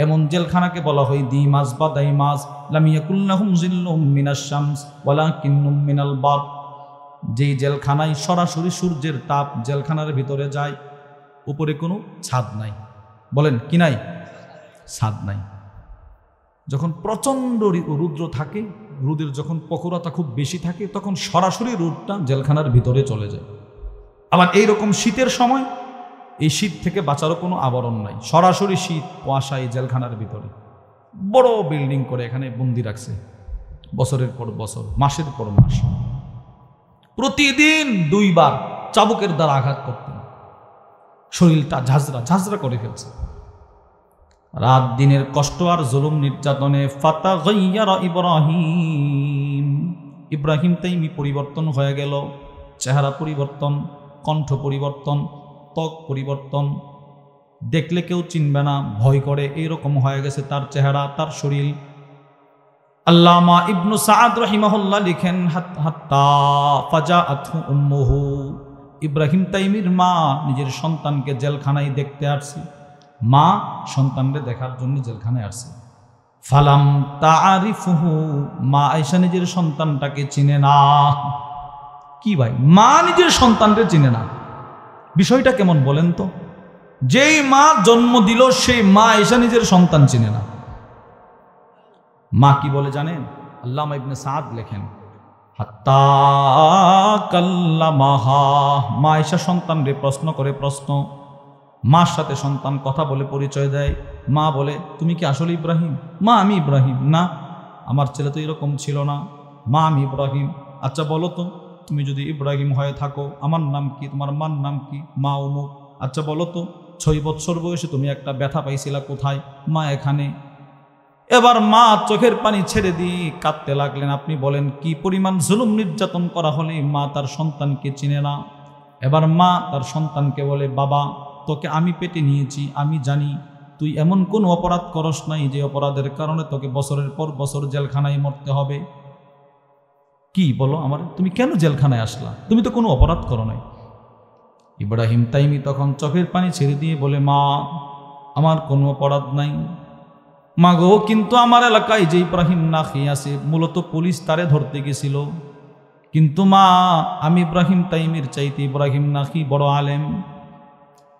এমন জেলখানাকে বলা হয় দিমাস বা দাইমাস। লাম ইয়াকুল লাহুম জিল্লুম মিনাশ শামস ওয়ালাকিন্নুম মিনাল বার, যেই জেলখানায় সরাসরি সূর্যের তাপ জেলখানার ভিতরে যায়, উপরে কোনো ছাদ নাই। বলেন কি নাই? ছাদ নাই। যখন প্রচণ্ড রৌদ্র থাকে, রোদের যখন প্রখরতা খুব বেশি থাকে, তখন সরাসরি রোদটা জেলখানার ভিতরে চলে যায়। আবার এইরকম শীতের সময় এই শীত থেকে বাঁচারও কোনো আবরণ নাই, সরাসরি শীত কুয়াশা এই জেলখানার ভিতরে। বড় বিল্ডিং করে এখানে বন্দি রাখছে, বছরের পর বছর, মাসের পর মাস। প্রতিদিন 2 বার চাবুকের দ্বারা আঘাত করতেন, শরীরটা ঝাঁঝরা ঝাঁঝরা করে ফেলছে। রাত দিনের কষ্ট আর জুলুম নির্যাতনে ফাতাগাইয়ারা ইব্রাহিম, ইব্রাহিম তাইমি পরিবর্তন হয়ে গেল। চেহারা পরিবর্তন, কণ্ঠ পরিবর্তন, ত্বক পরিবর্তন, দেখলে কেউ চিনবে না, ভয় করে, এইরকম হয়ে গেছে তার চেহারা, তার শরীর। আল্লামা ইবনু সাআদ রাহিমাহুল্লাহ লিখেন, হাত্তা ফাজাআতহু উম্মুহু, ইব্রাহিম তাইমির মা নিজের সন্তানকে জেলখানায় দেখতে আসছে। মা সন্তানকে দেখার জন্য জেলখানায় আসছে। ফালাম তাআরিফুহু, মা আয়েশা নিজের সন্তানটাকে চিনে না। কি ভাই, মা নিজের সন্তানকে চিনে না, বিষয়টা কেমন বলেন তো? যেই মা জন্ম দিল সেই মা আয়েশা নিজের সন্তান চিনে না। মা কি বলে জানেন? আল্লামা ইবনে সাদ লেখেন, হাত্তা কাল্লামাহা, মা আয়েশা সন্তানকে প্রশ্ন করে, প্রশ্ন, মার সাথে সন্তান কথা বলে পরিচয় দেয়। মা বলে, তুমি কি আসলে ইব্রাহিম? মা, আমি ইব্রাহিম। না, আমার ছেলে তো এরকম ছিল না। মা, আমি ইব্রাহিম। আচ্ছা বলো তো, তুমি যদি ইব্রাহিম হয়ে থাকো, আমার নাম কি, তোমার মার নাম কি? মা, অমুক। আচ্ছা বলো তো, 6 বছর বয়সে তুমি একটা ব্যথা পাইছিলা কোথায়? মা, এখানে। এবার মা চোখের পানি ছেড়ে দিয়ে কাঁদতে লাগলেন। আপনি বলেন কি পরিমাণ জুলুম নির্যাতন করা হলে মা তার সন্তানকে চিনে না? এবার মা তার সন্তানকে বলে, বাবা, তোকে আমি পেটে নিয়েছি, আমি জানি তুই এমন কোন অপরাধ করস নাই যে অপরাধের কারণে তোকে বছরের পর বছর জেলখানায় মরতে হবে। কি বলো আমার, তুমি কেন জেলখানায় আসলা? তুমি তো কোনো অপরাধ করো নাই। ইব্রাহিম তাইমি তখন চোখের পানি ছেড়ে দিয়ে বলে, মা, আমার কোনো অপরাধ নাই। মা গো, কিন্তু আমার এলাকায় যে ইব্রাহিম নাখী আছে, মূলত পুলিশ তারে ধরতে গেছিল। কিন্তু মা, আমি ইব্রাহিম তাইমির চাইতে ইব্রাহিম নাখী বড় আলেম।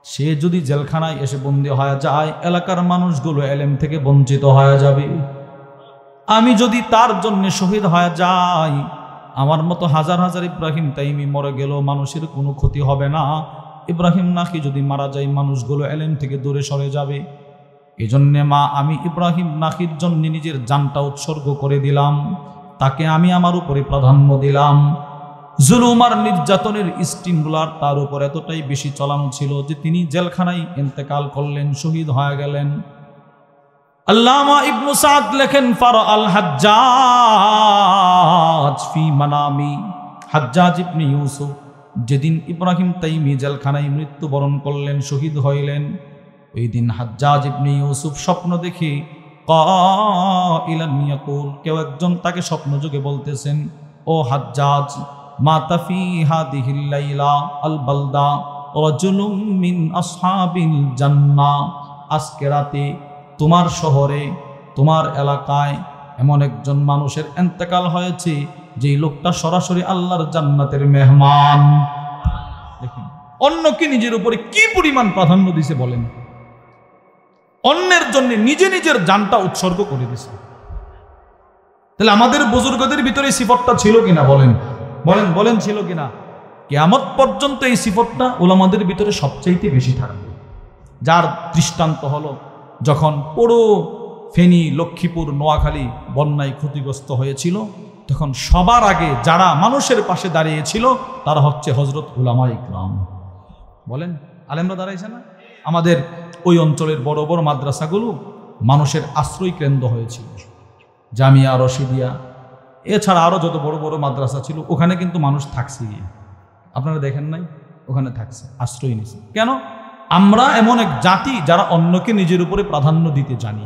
সে যদি জেলখানায় এসে বন্দী হয়ে যায়, এলাকার মানুষগুলো এলেম থেকে বঞ্চিত হয়ে যাবে। আমি যদি তার জন্য শহীদ হয়ে যাই, আমার মতো হাজার হাজার ইব্রাহিম তাইমি মরে গেল, মানুষের কোনো ক্ষতি হবে না। ইব্রাহিম নাখী যদি মারা যায়, মানুষগুলো এলেম থেকে দূরে সরে যাবে। এই জন্যে মা, আমি ইব্রাহিম নাখীর জন্য নিজের জানটা উৎসর্গ করে দিলাম, তাকে আমি আমার উপরে প্রাধান্য দিলাম। জুলুম আর নির্যাতনের স্টিমুলার তার উপর এতটাই বেশি চালানো ছিল যে তিনি জেলখানায় ইন্তেকাল করলেন, শহীদ হয়ে গেলেন। আল্লামা ইবনু সাদ লেখেন, ফারা আল হাজ্জাজ ফি মানামি, হাজ্জাজ ইবনে ইউসুফ যেদিন ইব্রাহিম তাইমি জেলখানায় মৃত্যুবরণ করলেন, শহীদ হইলেন, ওই দিন হাজ্জাজ ইবনে ইউসুফ স্বপ্ন দেখে কাইলান ইয়াকুল, কেউ একজন তাকে স্বপ্নযোগে বলতেছেন, ও হাজ্জাজ, মাতা ফি হাদিহিল লাইলা আল বালদা, রাজুলুম মিন আসহাবিল জান্নাহ, আজকে রাতে তোমার শহরে তোমার এলাকায় এমন একজন মানুষের ইন্তেকাল হয়েছে যে লোকটা সরাসরি আল্লাহর জান্নাতের মেহমান। দেখুন অন্যকে নিজের উপরে কি পরিমাণ প্রাধান্য দিছে বলেন, অন্যের জন্য নিজে নিজের জানটা উৎসর্গ করে দিছে। তাহলে আমাদের বুজুর্গদের ভিতরে এই সিফতটা ছিল কিনা বলেন, বলেন বলেন ছিল কিনা? কিয়ামত পর্যন্ত এই সিফতটা উলামাদের ভিতরে সবচাইতে বেশি থাকবে। যার দৃষ্টান্ত হলো যখন পুরো ফেনী, লক্ষ্মীপুর, নোয়াখালী বন্যায় ক্ষতিগ্রস্ত হয়েছিল, তখন সবার আগে যারা মানুষের পাশে দাঁড়িয়েছিল তারা হচ্ছে হযরত উলামা ইকরাম। বলেন আলেমরা দাঁড়াইছে না? আমাদের ওই অঞ্চলের বড় বড় মাদ্রাসাগুলো মানুষের আশ্রয় কেন্দ্র হয়েছিল, জামিয়া, রশিদিয়া, এছাড়া আরও যত বড় বড় মাদ্রাসা ছিল ওখানে কিন্তু মানুষ থাকছে গিয়ে, আপনারা দেখেন নাই? ওখানে থাকছে, আশ্রয় নিছে। কেন? আমরা এমন এক জাতি যারা অন্যকে নিজের উপরে প্রাধান্য দিতে জানি।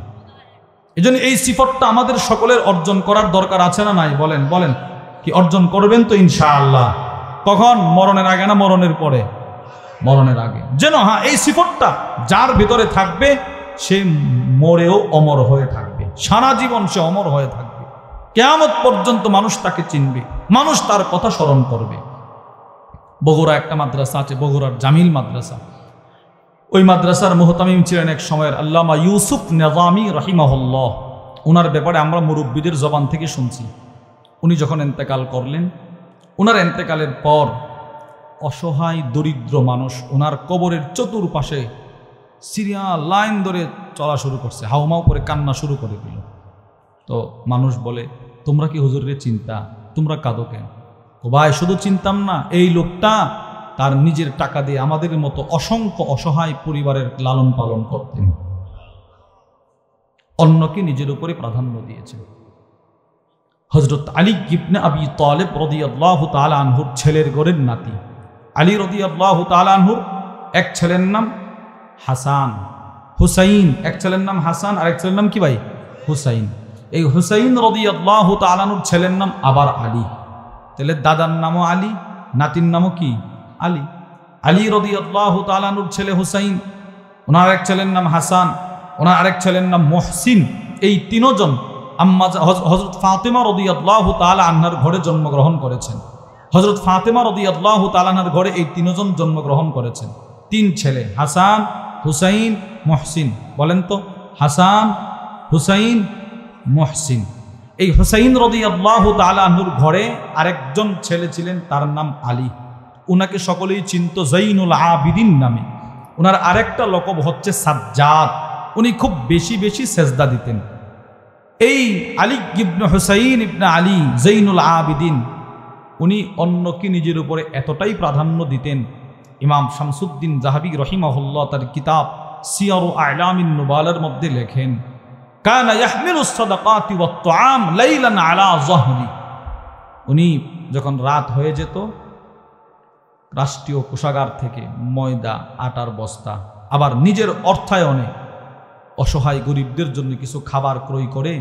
এজন্য এই সিফতটা আমাদের সকলের অর্জন করার দরকার আছে না নাই? বলেন বলেন, কি অর্জন করবেন তো ইনশাআল্লাহ? কখন? মরণের আগে না মরণের পরে? মরণের আগে। যেন হ্যাঁ এই সিফতটা যার ভিতরে থাকবে সে মরেও অমর হয়ে থাকবে, সারা জীবন সে অমর হয়ে থাকবে, কিয়ামত পর্যন্ত মানুষ তাকে চিনবে, মানুষ তার কথা স্মরণ করবে। বগুড়া একটা মাদ্রাসা আছে, বগুড়ার জামিল মাদ্রাসা। ওই মাদ্রাসার মুহতামিম ছিলেন এক সময়ের আল্লামা ইউসুফ নিজামী রাহিমাহুল্লাহ। ওনার ব্যাপারে আমরা মুরব্বীদের জবান থেকে শুনছি। উনি যখন ইন্তেকাল করলেন, ওনার ইন্তেকালের পর অসহায় দরিদ্র মানুষ ওনার কবরের চতুর্পাশে সিরিয়াল লাইন ধরে চলা শুরু করছে, হাউমাউ করে কান্না শুরু করে দিল। তো মানুষ বলে, তোমরা কি হুজুরের চিন্তা, তোমরা কাঁদো কেন? ও ভাই, শুধু চিন্তাম না, এই লোকটা তার নিজের টাকা দিয়ে আমাদের মতো অসংখ্য অসহায় পরিবারের লালন পালন করতেন, অন্যকে নিজের উপরে প্রাধান্য দিয়েছেন। হযরত আলী ইবনে আবি তালেব রাদিয়াল্লাহু তাআলা আনহুর ছেলের ঘরের নাতি আলী রাদিয়াল্লাহু তাআলা আনহুর এক ছেলের নাম হাসান, হুসাইন, এক ছেলের নাম হাসান আর এক ছেলের নাম কি ভাই? হুসাইন। এই হুসাইন রাদিয়াল্লাহু তাআলা আনহুর ছেলের নাম আবার আলী। তাহলে দাদার নামও আলী, নাতির নামও কি? আলী। আলী রাদিয়াল্লাহু তাআলা আনহুর ছেলে হুসাইন, ওনার এক ছেলের নাম হাসান, ওনার আরেক ছেলের নাম মুহসিন। এই তিনজন হযরত ফাতেমা রাদিয়াল্লাহু তাআলা আনহার ঘরে জন্মগ্রহণ করেছেন। হযরত ফাতেমা রাদিয়াল্লাহু তাআলা আনহার ঘরে এই তিনজন জন্মগ্রহণ করেছেন। তিন ছেলে, হাসান, হুসাইন, মুহসিন। বলেন তো, হাসান, হুসাইন, মুহসিন। এই হুসাইন রাদিয়াল্লাহু তাআলা আনহুর ঘরে আরেকজন ছেলে ছিলেন, তার নাম আলী। উনাকে সকলেই চিনত জৈনুল আবিদিন নামে। উনার আরেকটা লকব হচ্ছে সাজ্জাদ। উনি খুব বেশি বেশি সেজদা দিতেন। এই আলী ইবনে হুসাইন ইবনে আলী জৈনুল আবিদিন, উনি অন্যকে নিজের উপরে এতটাই প্রাধান্য দিতেন, ইমাম শামসুদ্দিন যাহাবী রহিমাহুল্লাহ তার কিতাব সিয়ারু আ'লামিন নুবালার মধ্যে লেখেন, কানা ইয়াহমিলুস সাদাকাতি ওয়াত তুআম লাইলান আলা যাহরি। উনি যখন রাত হয়ে যেত, রাষ্ট্রীয় কোষাগার থেকে ময়দা, আটার বস্তা, আবার নিজের অর্থায়নে অসহায় গরিবদের জন্য কিছু খাবার ক্রয় করে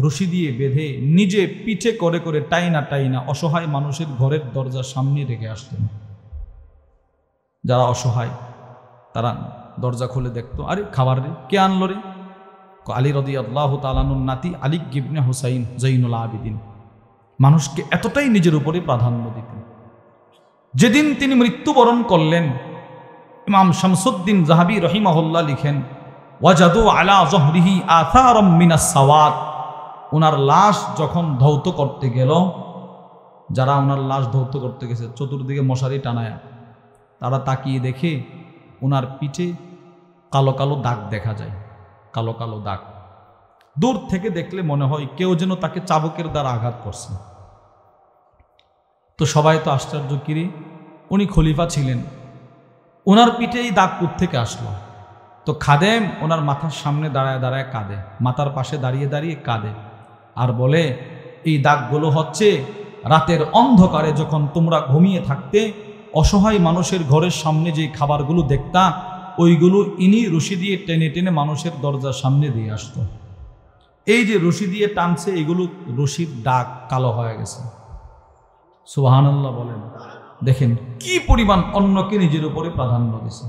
রশি দিয়ে বেঁধে নিজে পিঠে করে করে টাইনা টাইনা অসহায় মানুষের ঘরের দরজার সামনে রেখে আসতেন। যারা অসহায় তারা দরজা খুলে দেখতো, আরে খাবার রে, কে আনলো রে? আলী রাদিয়াল্লাহু তাআলা আনহুর নাতি আলী ইবনে হুসাইন জৈনুল আবিদিন মানুষকে এতটাই নিজের উপরে প্রাধান্য দিতেন। যেদিন তিনি মৃত্যুবরণ করলেন, ইমাম শামসুদ্দিন যাহাবী রহিমাহুল্লাহ লিখেন, ওয়াজাদু আলা যহরিহি আথারাম মিনাস সাওয়াদ। ওনার লাশ যখন ধৌত করতে গেল, যারা ওনার লাশ ধৌত করতে গেছে চতুর্দিকে মশারি টানায়া, তারা তাকিয়ে দেখে ওনার পিঠে কালো কালো দাগ দেখা যায়, কালো কালো দাগ। দূর থেকে দেখলে মনে হয় কেউ যেন তাকে চাবুকের দ্বারা আঘাত করছে। তো সবাই তো আশ্চর্য, কিরে, উনি খলিফা ছিলেন, ওনার পিঠে এই দাগ কোত্থেকে আসলো? তো খাদেম ওনার মাথার সামনে দাঁড়ায় দাঁড়ায় কাঁদে, মাথার পাশে দাঁড়িয়ে দাঁড়িয়ে কাঁদে আর বলে, এই দাগগুলো হচ্ছে রাতের অন্ধকারে যখন তোমরা ঘুমিয়ে থাকতে অসহায় মানুষের ঘরের সামনে যে খাবারগুলো দেখতা, ওইগুলো ইনি রশি দিয়ে টেনে টেনে মানুষের দরজার সামনে দিয়ে আসতো। এই যে রশি দিয়ে টানছে, এগুলো রশির দাগ কালো হয়ে গেছে। সুবহানাল্লাহ বলেন। দেখেন কি পরিমাণ অন্যকে নিজের উপরে প্রাধান্য দিয়েছে।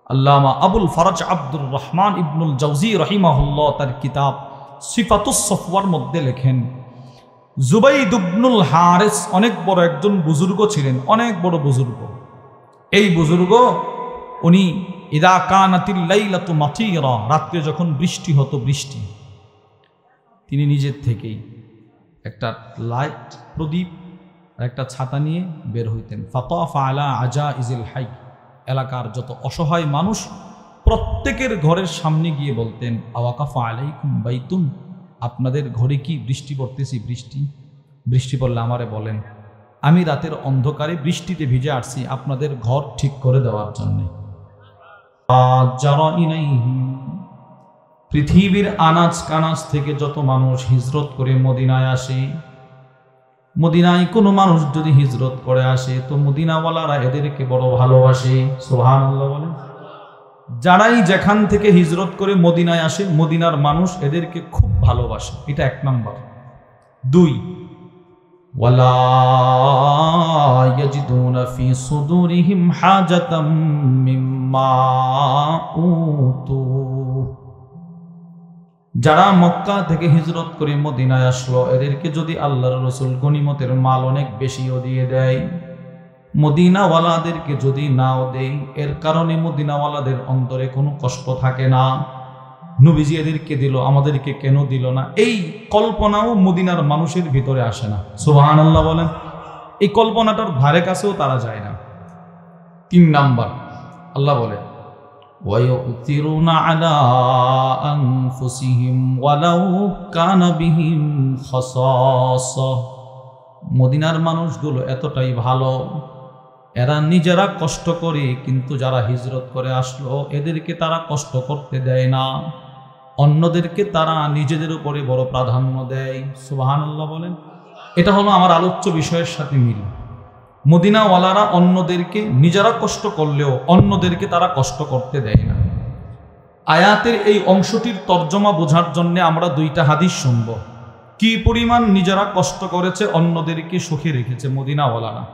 আল্লামা আবুল ফরাজ আব্দুর রহমান ইবনুল জাওজি রহিমাহুল্লাহ তার কিতাব সিফাতুস সফওয়ার মধ্যে লেখেন, জুবাইদ ইবনুল হারিস অনেক বড় একজন বুজুর্গ ছিলেন, অনেক বড় বুজুর্গ। এই বুজুর্গ উনি ইদা কানাতিল লাইলাতু মাতিরা, রাত্রে যখন বৃষ্টি হতো, বৃষ্টি, তিনি নিজের থেকেই একটা লাইট প্রদীপ আর একটা ছাতা নিয়ে বের হইতেন। ফাতাফা আলা আজাইজিল হাই, এলাকার যত অসহায় মানুষ প্রত্যেকের ঘরের সামনে গিয়ে বলতেন, আওয়াকাফা আলাইকুম বাইতুন, আপনাদের ঘরে কি বৃষ্টি পড়তেছি? বৃষ্টি পড়লে আমারে বলেন, আমি রাতের অন্ধকারে বৃষ্টিতে ভিজে আসছি আপনাদের ঘর ঠিক করে দেওয়ার জন্যে। পৃথিবীর আনাজ কানাজ থেকে যত মানুষ হিজরত করে মদিনায় আসে, মদিনায় কোনো মানুষ যদি হিজরত করে আসে তো মদিনাওয়ালারা এদেরকে বড় ভালোবাসে। সুবহানাল্লাহ বলেন। যারাই যেখান থেকে হিজরত করে মদিনায় আসে, মদিনার মানুষ এদেরকে খুব ভালোবাসে। এটা এক নাম্বার। দুই, ওয়ালা ইয়াজিদুনা ফি সুদুরিহিম হাজাতাম মিম্মা উতু, যারা মক্কা থেকে হিজরত করে মদিনায় আসলো এদেরকে যদি আল্লাহর রাসূল গনিমতের মাল অনেক বেশিও দিয়ে দেয়, মদিনাওয়ালাদেরকে যদি নাও দেয়, এর কারণে মদিনাওয়ালাদের অন্তরে কোনো কষ্ট থাকে না। নবীজি এদেরকে দিল, আমাদেরকে কেন দিল না, এই কল্পনাও মদিনার মানুষের ভিতরে আসে না। সুবহানাল্লাহ বলেন। এই কল্পনাটার ধারে কাছেও তারা যায় না। তিন নাম্বার, আল্লাহ বলে ওয়ায়ুতিরুনা আলা আনফুসিহিম ওয়ালাউ কানা বিহিম খাসাসা, মদিনার মানুষগুলো এতটাই ভালো, এরা নিজেরা কষ্ট করে, কিন্তু যারা হিজরত করে আসলো এদেরকে তারা কষ্ট করতে দেয় না, অন্যদেরকে তারা নিজেদের উপরে বড় প্রাধান্য দেয়। সুবহানাল্লাহ বলেন। এটা হলো আমার আলোচ্য বিষয়ের সাথে মিল। মদিনাওয়ালারা অন্যদেরকে নিজেরা কষ্ট করলেও অন্যদেরকে তারা কষ্ট করতে দেয় না। আয়াতের এই অংশটির তর্জমা বোঝার জন্য আমরা দুইটা হাদিস শুনব। কি পরিমাণ নিজেরা কষ্ট করেছে, অন্যদেরকে সুখে রেখেছে মদিনাওয়ালারা।